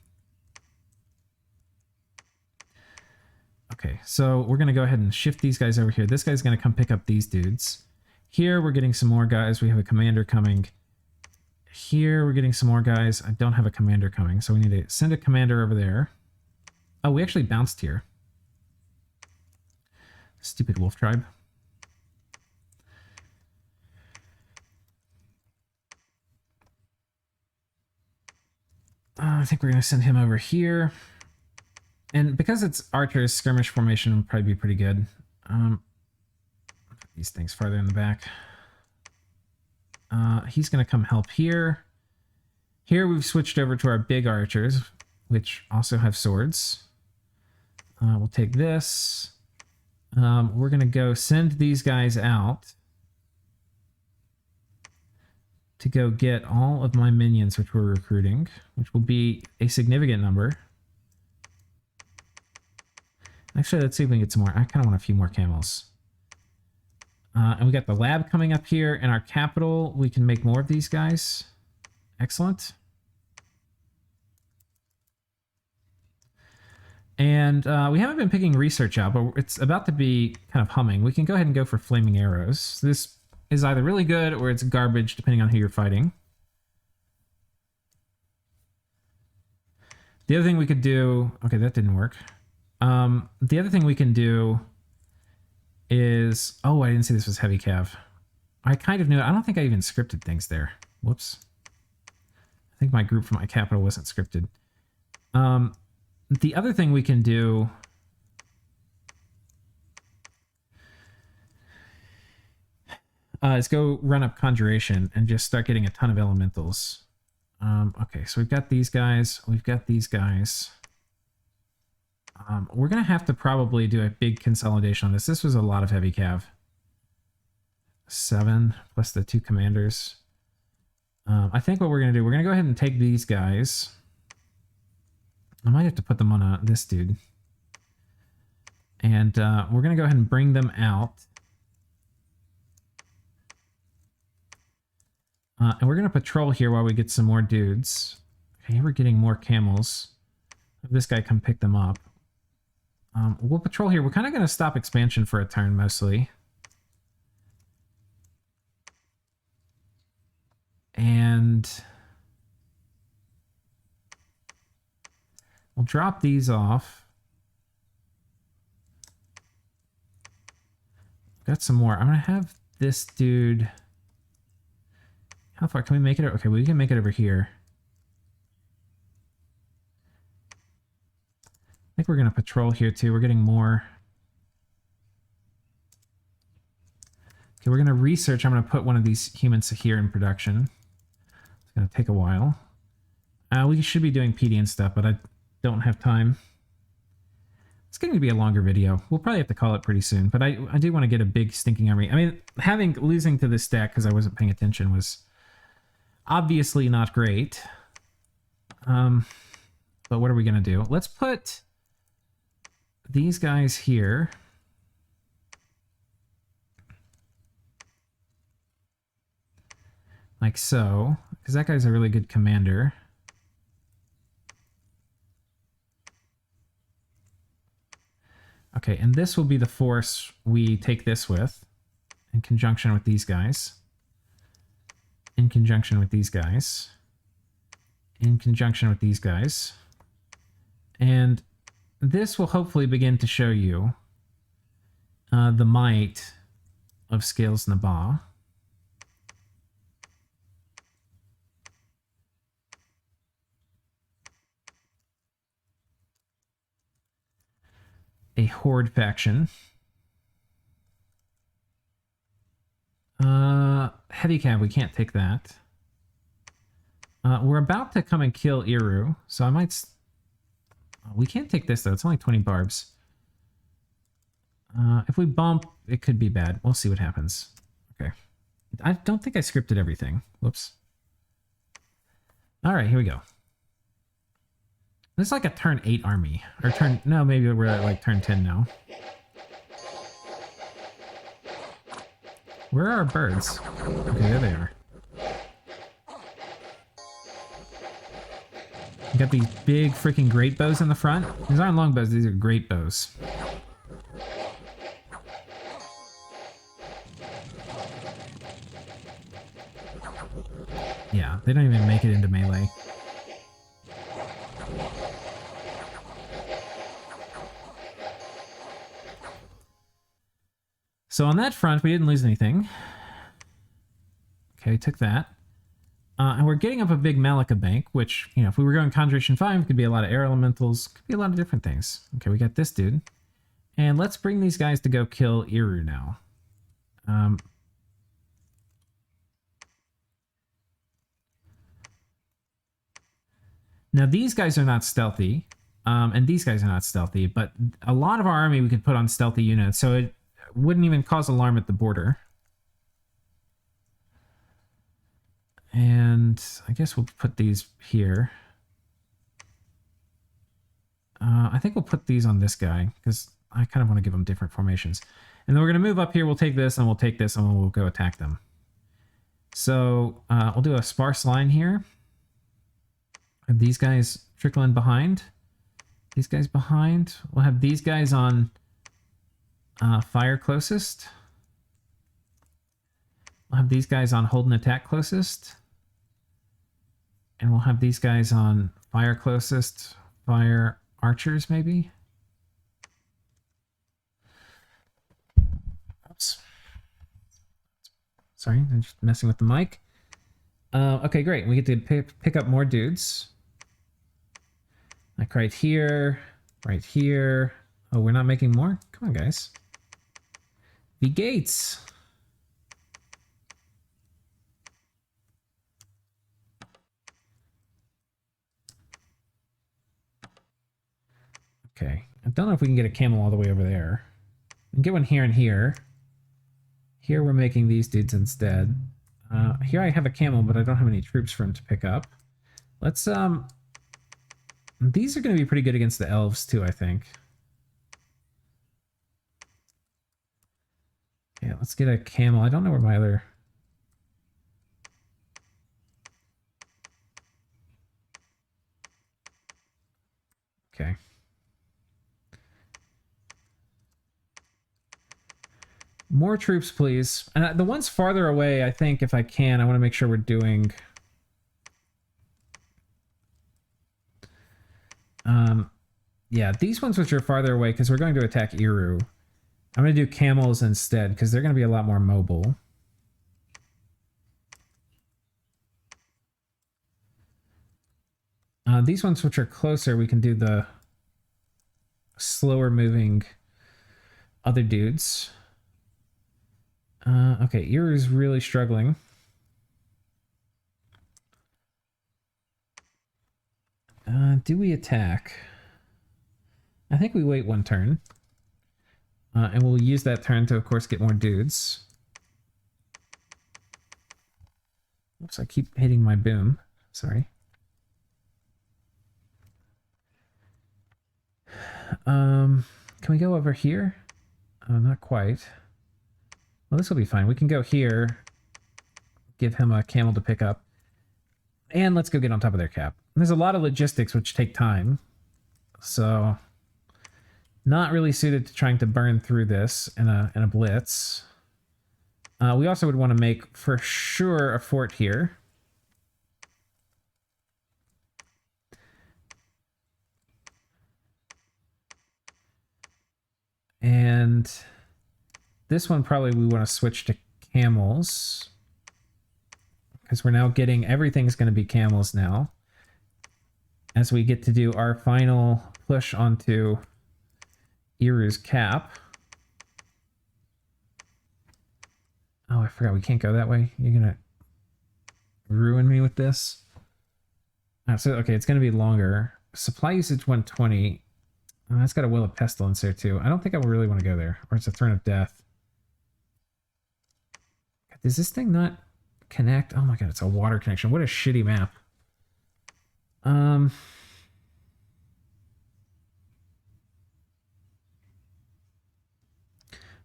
Okay, so we're going to go ahead and shift these guys over here. This guy's going to come pick up these dudes. Here, we're getting some more guys. We have a commander coming. Here, we're getting some more guys. I don't have a commander coming, so we need to send a commander over there. Oh, we actually bounced here. Stupid wolf tribe. I think we're going to send him over here. And because it's archers, skirmish formation will probably be pretty good. Put these things farther in the back. He's going to come help here. Here we've switched over to our big archers, which also have swords. We'll take this. We're going to go send these guys out to go get all of my minions, which we're recruiting, which will be a significant number. Actually, let's see if we can get some more. I kind of want a few more camels. And we got the lab coming up here in our capital. We can make more of these guys. Excellent. And we haven't been picking research out, but it's about to be kind of humming. We can go ahead and go for flaming arrows. This is either really good or it's garbage, depending on who you're fighting. The other thing we could do... Okay, that didn't work. The other thing we can do is... Oh, I didn't see this was heavy cav. I kind of knew it. I don't think I even scripted things there. Whoops. I think my group for my capital wasn't scripted. The other thing we can do... is go run up Conjuration and just start getting a ton of elementals. Okay, so we've got these guys. We've got these guys. We're going to have to probably do a big consolidation on this. This was a lot of heavy cav. 7 plus the 2 commanders. I think what we're going to do, we're going to go ahead and take these guys. I might have to put them on this dude. And we're going to go ahead and bring them out. And we're going to patrol here while we get some more dudes. Okay, we're getting more camels. Have this guy come pick them up. We'll patrol here. We're kind of going to stop expansion for a turn, mostly. And we'll drop these off. Got some more. I'm going to have this dude... How far can we make it? Okay, we can make it over here. I think we're going to patrol here too. We're getting more. Okay, we're going to research. I'm going to put one of these humans here in production. It's going to take a while. We should be doing PD and stuff, but I don't have time. It's going to be a longer video. We'll probably have to call it pretty soon, but I do want to get a big stinking army. I mean, losing to this stack because I wasn't paying attention was obviously not great. But what are we going to do? Let's put these guys here. Like so, because that guy's a really good commander. Okay, and this will be the force we take this with, in conjunction with these guys. In conjunction with these guys. In conjunction with these guys. And this will hopefully begin to show you the might of Scales Naba. A horde faction. Heavy cav, we can't take that. We're about to come and kill Iru, so I might... we can't take this, though. It's only 20 barbs. If we bump, it could be bad. We'll see what happens. Okay. I don't think I scripted everything. Whoops. All right, here we go. This is like a turn 8 army. Or turn... No, maybe we're at like turn 10 now. Where are our birds? Okay, there they are. You got these big freaking great bows in the front. These aren't long bows, these are great bows. Yeah, they don't even make it into melee. So on that front, we didn't lose anything. Okay, we took that. And we're getting up a big Malika bank, which, you know, if we were going Conjuration 5, it could be a lot of air elementals, could be a lot of different things. Okay, we got this dude. And let's bring these guys to go kill Iru now. Now, these guys are not stealthy, and these guys are not stealthy, but a lot of our army we could put on stealthy units, so it wouldn't even cause alarm at the border. And I guess we'll put these here. I think we'll put these on this guy, because I kind of want to give them different formations. And then we're going to move up here, we'll take this, and we'll take this, and we'll go attack them. So we'll do a sparse line here. Have these guys trickle in behind. These guys behind. We'll have these guys on fire closest. We'll have these guys on hold and attack closest. And we'll have these guys on fire closest, fire archers maybe. Sorry, I'm just messing with the mic. Okay, great. We get to pick up more dudes. Like right here, right here. Oh, we're not making more? Come on, guys. The gates. Okay. I don't know if we can get a camel all the way over there. We can get one here and here. Here we're making these dudes instead. Here I have a camel, but I don't have any troops for him to pick up. Let's, these are going to be pretty good against the elves too, I think. Yeah, let's get a camel. I don't know where my other... Okay. More troops, please. And the ones farther away, I think, if I can, I want to make sure we're doing... yeah, these ones which are farther away, because we're going to attack Iru. I'm going to do camels instead, because they're going to be a lot more mobile. These ones which are closer, we can do the slower moving other dudes. Okay, Iru's really struggling. Do we attack? I think we wait one turn. And we'll use that turn to, of course, get more dudes. Oops, I keep hitting my boom. Sorry. Can we go over here? Oh, not quite. Well, this will be fine. We can go here. Give him a camel to pick up. And let's go get on top of their cap. There's a lot of logistics which take time. So... not really suited to trying to burn through this in a blitz. We also would want to make, for sure, a fort here. And this one probably we want to switch to camels. Because we're now getting, everything's going to be camels now. As we get to do our final push onto Iru's cap. Oh, I forgot we can't go that way. You're gonna ruin me with this. So, okay, it's gonna be longer. Supply usage 120. Oh, that's got a Will of Pestilence there too. I don't think I really want to go there. Or it's a Throne of Death. Does this thing not connect? Oh my god, it's a water connection. What a shitty map.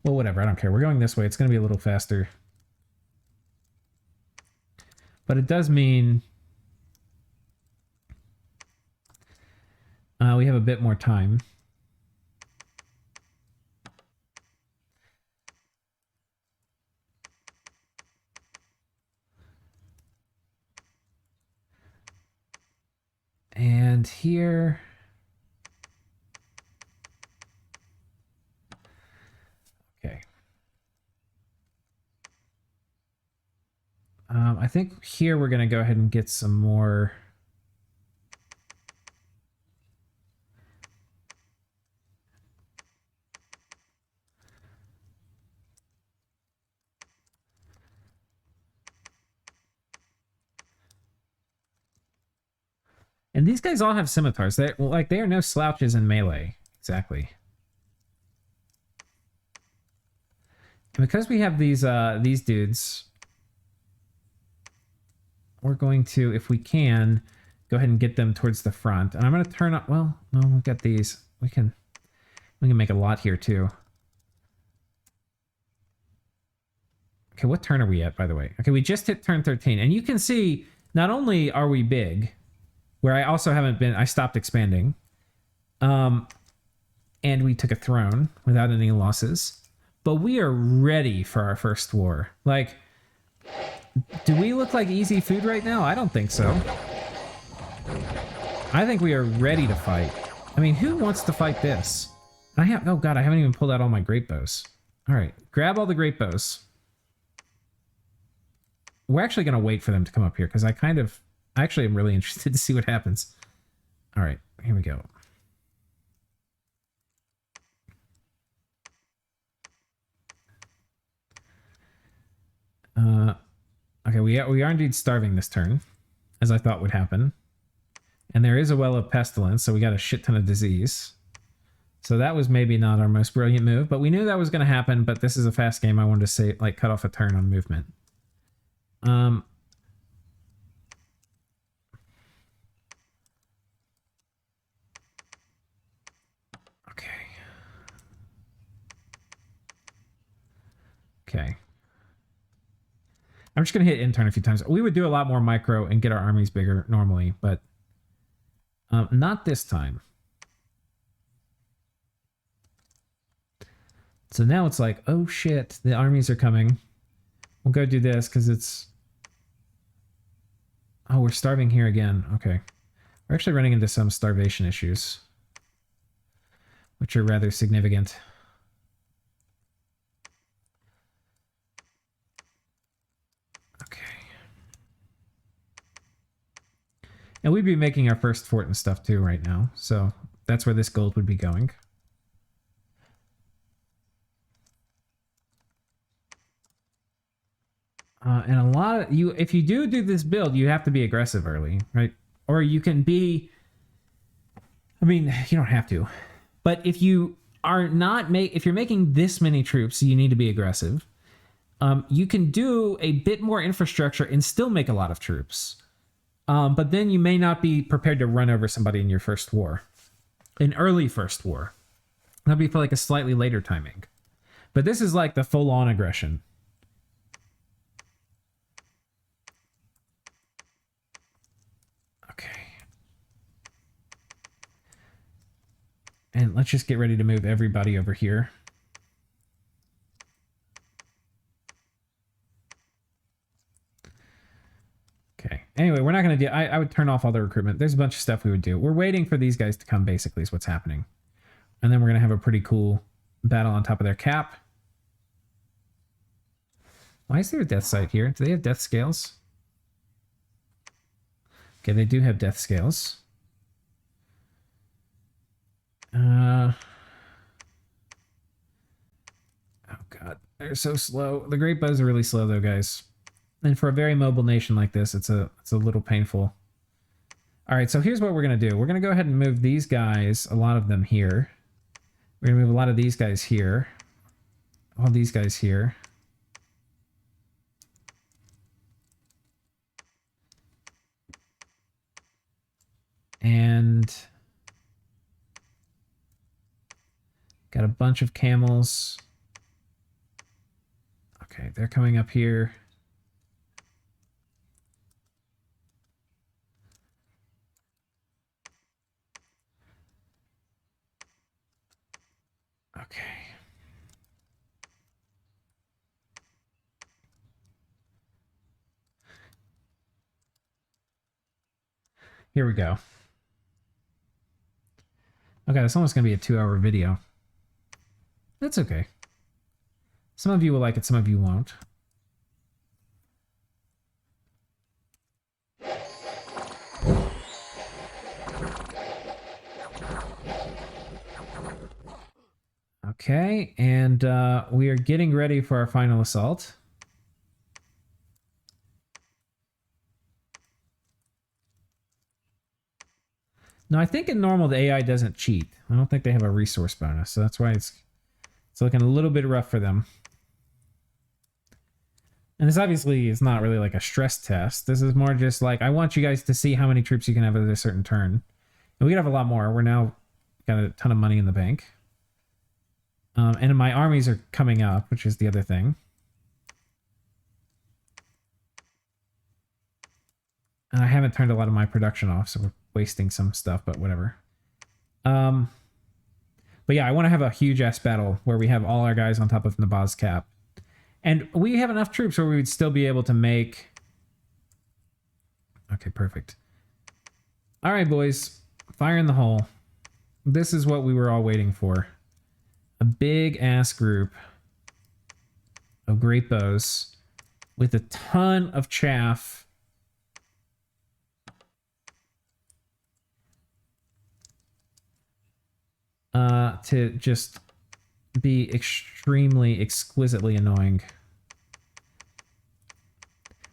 Well, whatever. I don't care. We're going this way. It's going to be a little faster. But it does mean we have a bit more time. And here... I think here we're going to go ahead and get some more. And these guys all have scimitars. They are no slouches in melee. Exactly. And because we have these dudes, we're going to, if we can, go ahead and get them towards the front. And I'm going to turn up, well, no, we've got these. We can make a lot here too. Okay, what turn are we at, by the way? Okay, we just hit turn 13. And you can see, not only are we big, where I also haven't been, I stopped expanding. And we took a throne without any losses. But we are ready for our first war. Like, do we look like easy food right now? I don't think so. I think we are ready to fight. I mean, who wants to fight this? Oh god, I haven't even pulled out all my great bows. All right, grab all the great bows. we're actually going to wait for them to come up here because I actually am really interested to see what happens. All right, here we go. Okay, we are indeed starving this turn, as I thought would happen. And there is a well of pestilence, so we got a shit ton of disease. So that was maybe not our most brilliant move, but we knew that was going to happen, but this is a fast game. I wanted to say, like, cut off a turn on movement. Okay. I'm just going to hit intern a few times. We would do a lot more micro and get our armies bigger normally, but not this time. So now it's like, oh shit, the armies are coming. We'll go do this because it's... Oh, we're starving here again. Okay. We're actually running into some starvation issues, which are rather significant. Okay. And we'd be making our first fort and stuff too right now, so that's where this gold would be going. And a lot of you, if you do this build, you have to be aggressive early, right? Or you can be, I mean, you don't have to, but if you are not if you're making this many troops, you need to be aggressive. You can do a bit more infrastructure and still make a lot of troops. But then you may not be prepared to run over somebody in your first war, an early first war. That'll be for like a slightly later timing. But this is like the full-on aggression. Okay. And let's just get ready to move everybody over here. Okay. Anyway, we're not going to do... I would turn off all the recruitment. There's a bunch of stuff we would do. We're waiting for these guys to come, basically, is what's happening. And then we're going to have a pretty cool battle on top of their cap. Why is there a death site here? Do they have death scales? Okay, they do have death scales. Oh, God. They're so slow. The great bows are really slow, though, guys. And for a very mobile nation like this, it's a little painful. All right, so here's what we're going to do. We're going to go ahead and move these guys, a lot of them here. We're going to move a lot of these guys here. All these guys here. And got a bunch of camels. Okay, they're coming up here. Okay. Here we go. Okay, it's almost going to be a 2-hour video. That's okay. Some of you will like it, some of you won't. Okay, and we are getting ready for our final assault. No, I think in normal the AI doesn't cheat. I don't think they have a resource bonus, so that's why it's looking a little bit rough for them. And this obviously is not really like a stress test. This is more just like, I want you guys to see how many troops you can have at a certain turn. And we can have a lot more. We're now got a ton of money in the bank. And my armies are coming up, which is the other thing. And I haven't turned a lot of my production off, so we're wasting some stuff, but whatever. But yeah, I want to have a huge-ass battle where we have all our guys on top of Naba's cap. And we have enough troops where we would still be able to make... Okay, perfect. All right, boys. Fire in the hole. This is what we were all waiting for. A big-ass group of great bows with a ton of chaff. To just be extremely, exquisitely annoying.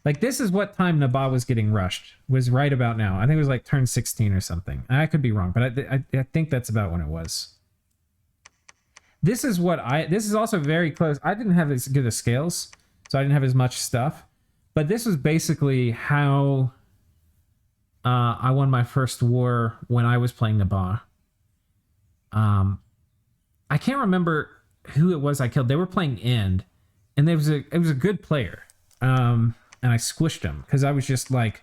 Like, this is what time Naba was getting rushed. Was right about now. I think it was like turn 16 or something. I could be wrong, but I think that's about when it was. This is what this is also very close. I didn't have as good of scales, so I didn't have as much stuff. But this was basically how I won my first war when I was playing Naba. I can't remember who it was I killed. They were playing End, and it was a good player. And I squished him because I was just like,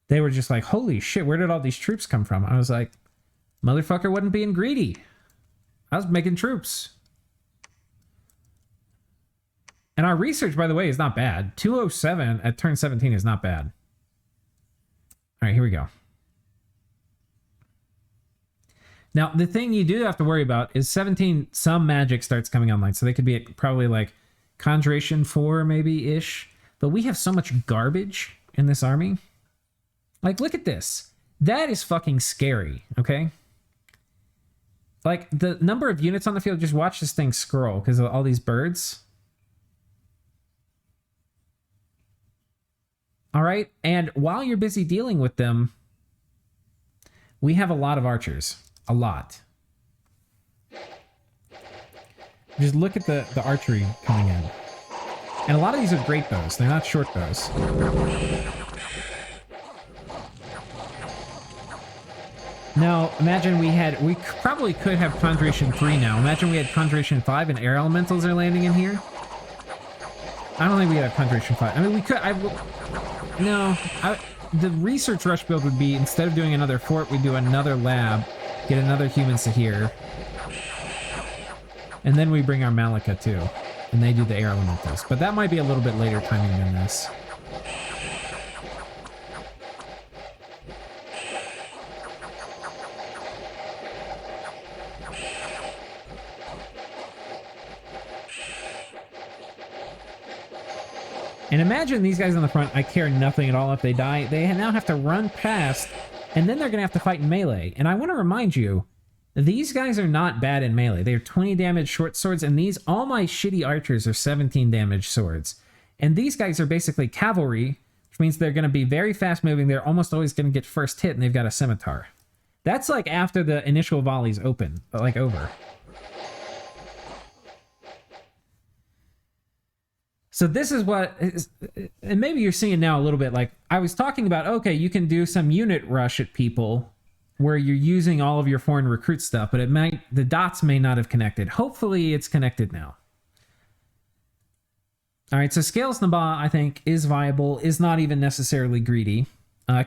they were just like, holy shit, where did all these troops come from? I was like, motherfucker wasn't being greedy. I was making troops. And our research, by the way, is not bad. 207 at turn 17 is not bad. All right, here we go. Now, the thing you do have to worry about is 17, some magic starts coming online. So they could be at probably like Conjuration 4 maybe-ish. But we have so much garbage in this army. Like, look at this. That is fucking scary, okay? Like, the number of units on the field, just watch this thing scroll because of all these birds. All right? And while you're busy dealing with them, we have a lot of archers. A lot. Just look at the archery coming in. And a lot of these are great bows. They're not short bows. Now, imagine we probably could have Conjuration 3 now. Imagine we had Conjuration 5 and air elementals are landing in here. I don't think we have Conjuration 5. I mean, we could. The research rush build would be, instead of doing another fort, we do another lab, get another humans to here. And then we bring our Malika too. And they do the air elementals. But that might be a little bit later timing than this. And imagine these guys on the front, I care nothing at all if they die. They now have to run past, and then they're going to have to fight in melee. And I want to remind you, these guys are not bad in melee. They're 20 damage short swords, and all my shitty archers are 17 damage swords. And these guys are basically cavalry, which means they're going to be very fast moving. They're almost always going to get first hit, and they've got a scimitar. That's like after the initial volley's open, like over. So this is what, and maybe you're seeing now a little bit, like I was talking about, okay, you can do some unit rush at people where you're using all of your foreign recruit stuff, but the dots may not have connected. Hopefully it's connected now. All right, so Scales Naba, I think, is viable, is not even necessarily greedy.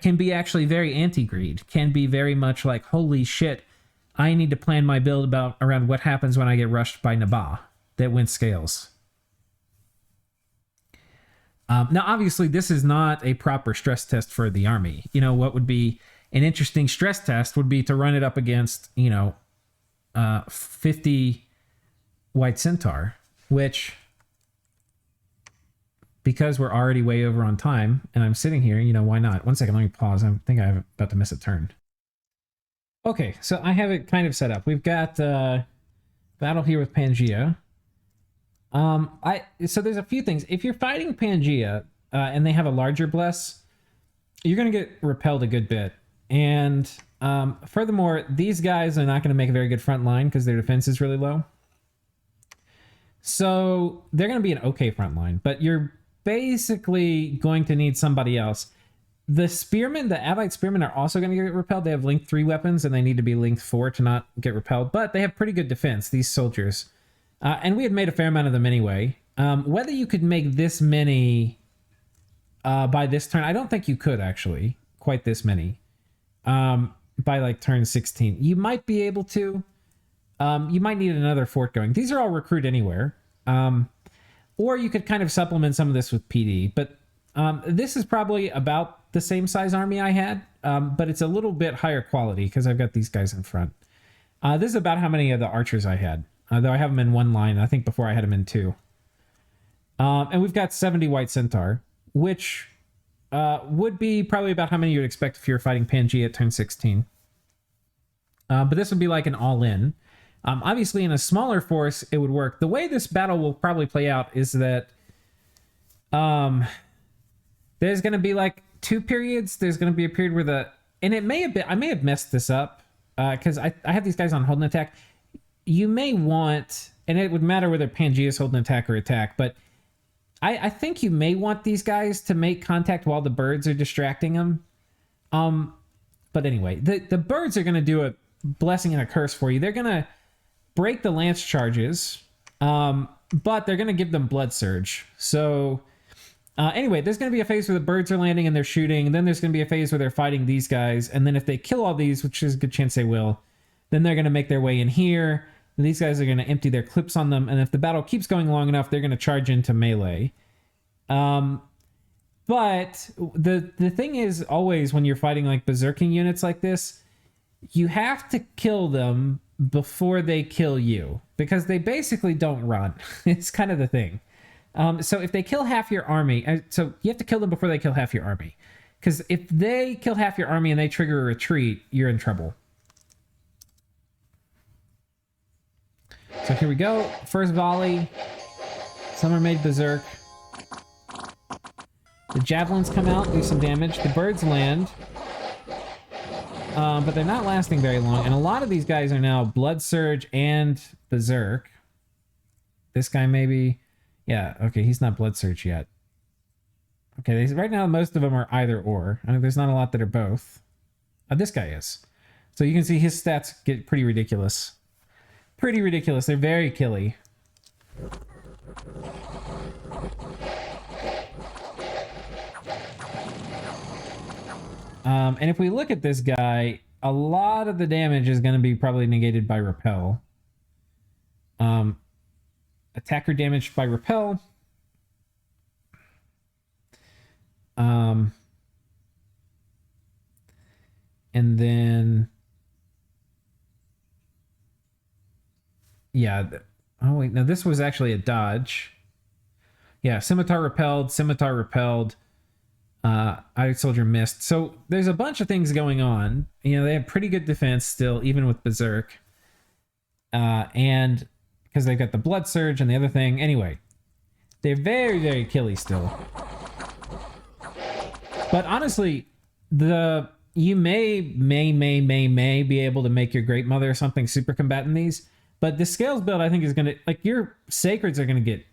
Can be actually very anti-greed. Can be very much like, holy shit, I need to plan my build around what happens when I get rushed by Naba that went Scales. Now, obviously, this is not a proper stress test for the army. You know, what would be an interesting stress test would be to run it up against, 50 White Centaur, which, because we're already way over on time, and I'm sitting here, why not? 1 second, let me pause. I think I'm about to miss a turn. Okay, so I have it kind of set up. We've got battle here with Pangea. So there's a few things. If you're fighting Pangea and they have a larger bless, you're going to get repelled a good bit. And furthermore, these guys are not going to make a very good front line because their defense is really low. So they're going to be an okay front line, but you're basically going to need somebody else. The spearmen, the Avite spearmen, are also going to get repelled. They have length 3 weapons and they need to be length 4 to not get repelled, but they have pretty good defense, these soldiers. And we had made a fair amount of them anyway. Whether you could make this many by this turn, I don't think you could actually, quite this many, by like turn 16. You might be able to. You might need another fort going. These are all recruit anywhere. Or you could kind of supplement some of this with PD. But this is probably about the same size army I had, but it's a little bit higher quality because I've got these guys in front. This is about how many of the archers I had. Though I have them in 1 line. I think before I had them in 2. And we've got 70 White Centaur, which would be probably about how many you would expect if you were fighting Pangea at turn 16. But this would be like an all-in. Obviously, in a smaller force, it would work. The way this battle will probably play out is that there's going to be like 2 periods. There's going to be a period where and it may have been, I may have messed this up because I have these guys on hold and attack. You may want, and it would matter whether Pangea is holding attack or attack, but I think you may want these guys to make contact while the birds are distracting them. But anyway, the birds are going to do a blessing and a curse for you. They're going to break the lance charges, but they're going to give them blood surge. So anyway, there's going to be a phase where the birds are landing and they're shooting, and then there's going to be a phase where they're fighting these guys, and then if they kill all these, which is a good chance they will, then they're going to make their way in here, and these guys are going to empty their clips on them, and if the battle keeps going long enough, they're going to charge into melee. But the thing is, always when you're fighting like berserking units like this, you have to kill them before they kill you, because they basically don't run. It's kind of the thing. So if they kill half your army, so you have to kill them before they kill half your army, because if they kill half your army and they trigger a retreat, you're in trouble. So here we go. First volley. Some are made berserk. The javelins come out, do some damage. The birds land. But they're not lasting very long. And a lot of these guys are now blood surge and berserk. This guy maybe. Yeah, okay, he's not blood surge yet. Okay, right now most of them are either or. I mean, there's not a lot that are both. This guy is. So you can see his stats get pretty ridiculous. Pretty ridiculous. They're very killy. And if we look at this guy, a lot of the damage is going to be probably negated by repel. Attacker damaged by repel. And then... Yeah. Oh, wait. No, this was actually a dodge. Yeah, Scimitar repelled, Scimitar repelled. Iron Soldier missed. So there's a bunch of things going on. You know, they have pretty good defense still, even with Berserk. And because they've got the Blood Surge and the other thing. Anyway, they're very, very killy still. But honestly, you may be able to make your Great Mother or something super combatant these. But the Scales build, I think, is going to... Like, your Sacreds are going to get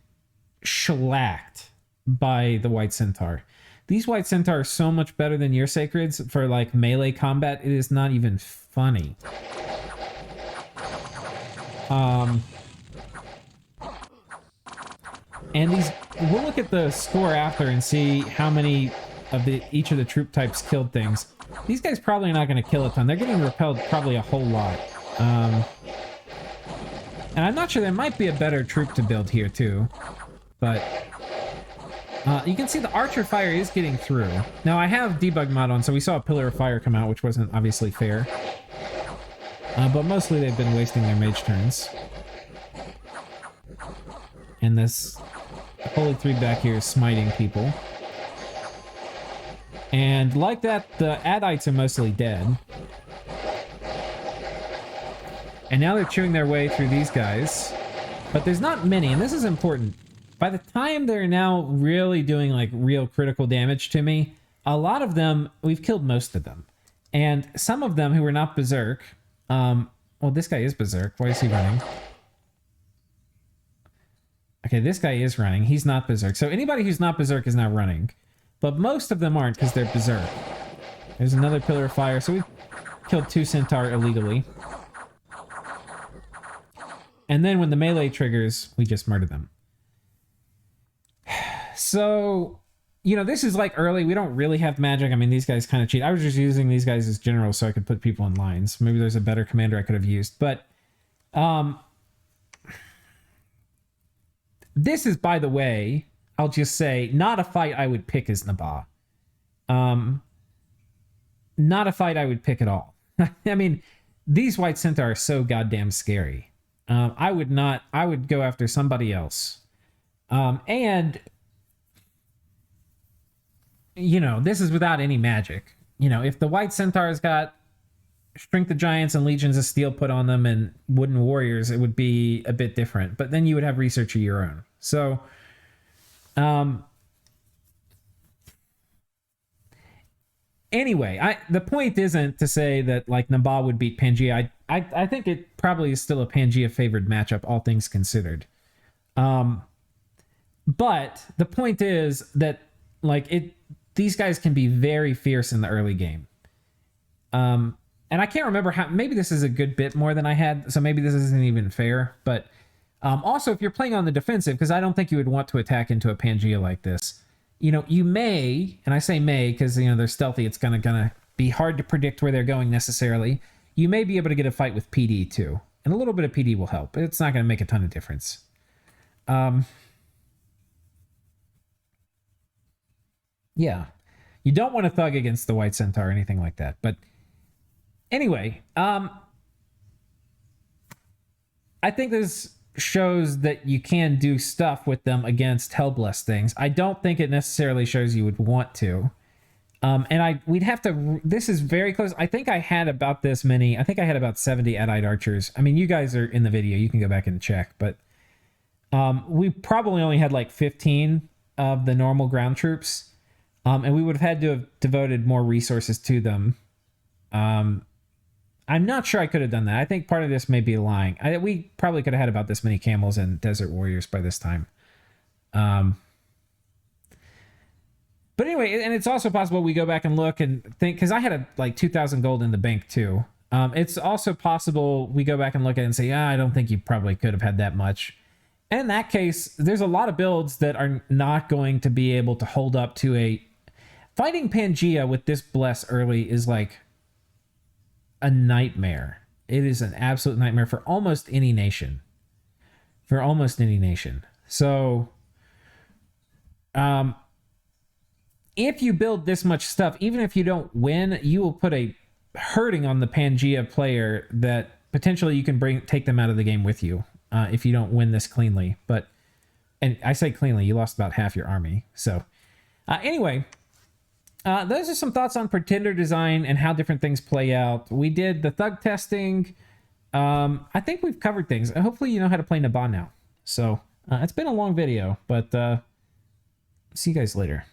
shellacked by the White Centaur. These White Centaur are so much better than your Sacreds for, like, melee combat. It is not even funny. And these... We'll look at the score after and see how many of each of the troop types killed things. These guys probably are not going to kill a ton. They're getting repelled probably a whole lot. And I'm not sure, there might be a better troop to build here, too. But... you can see the Archer Fire is getting through. Now, I have debug mod on, so we saw a Pillar of Fire come out, which wasn't obviously fair. But mostly they've been wasting their mage turns. And this Holy Three back here is smiting people. And like that, the Adites are mostly dead. And now they're chewing their way through these guys. But there's not many, and this is important. By the time they're now really doing, like, real critical damage to me, a lot of them, we've killed most of them. And some of them who are not Berserk... well, this guy is Berserk. Why is he running? Okay, this guy is running. He's not Berserk. So anybody who's not Berserk is now running. But most of them aren't because they're Berserk. There's another Pillar of Fire. So we've killed 2 Centaur illegally. And then when the melee triggers, we just murder them. So, you know, this is like early. We don't really have magic. I mean, these guys kind of cheat. I was just using these guys as generals so I could put people in lines. Maybe there's a better commander I could have used. But this is, by the way, I'll just say, not a fight I would pick as Naba. Not a fight I would pick at all. I mean, these White Centaur are so goddamn scary. I would go after somebody else. And you know, this is without any magic. You know, if the White Centaur's got Strength of Giants and Legions of Steel put on them and Wooden Warriors, it would be a bit different. But then you would have research of your own. So, anyway, the point isn't to say that like Naba would beat Pangea. I think it probably is still a Pangea favored matchup, all things considered. But the point is that like these guys can be very fierce in the early game. And I can't remember how, maybe this is a good bit more than I had, so maybe this isn't even fair. But also, if you're playing on the defensive, because I don't think you would want to attack into a Pangea like this, you know, you may, and I say may because, you know, they're stealthy, it's gonna be hard to predict where they're going necessarily. You may be able to get a fight with PD too. And a little bit of PD will help. It's not going to make a ton of difference. Yeah. You don't want to thug against the White Centaur or anything like that. But anyway, I think this shows that you can do stuff with them against Hellblessed things. I don't think it necessarily shows you would want to. And we'd have to, this is very close. I think I had about this many, I think I had about 70 Adite archers. I mean, you guys are in the video, you can go back and check, but we probably only had like 15 of the normal ground troops. And we would have had to have devoted more resources to them. I'm not sure I could have done that. I think part of this may be lying. We probably could have had about this many camels and desert warriors by this time. But anyway, and it's also possible we go back and look and think, because I had like 2,000 gold in the bank too. It's also possible we go back and look at it and say, I don't think you probably could have had that much. And in that case, there's a lot of builds that are not going to be able to hold up to a... Fighting Pangea with this bless early is like a nightmare. It is an absolute nightmare for almost any nation. For almost any nation. So... if you build this much stuff, even if you don't win, you will put a hurting on the Pangea player that potentially you can take them out of the game with you if you don't win this cleanly. But, and I say cleanly, you lost about half your army. So anyway, those are some thoughts on Pretender design and how different things play out. We did the thug testing. I think we've covered things. Hopefully you know how to play Naba now. So it's been a long video, but see you guys later.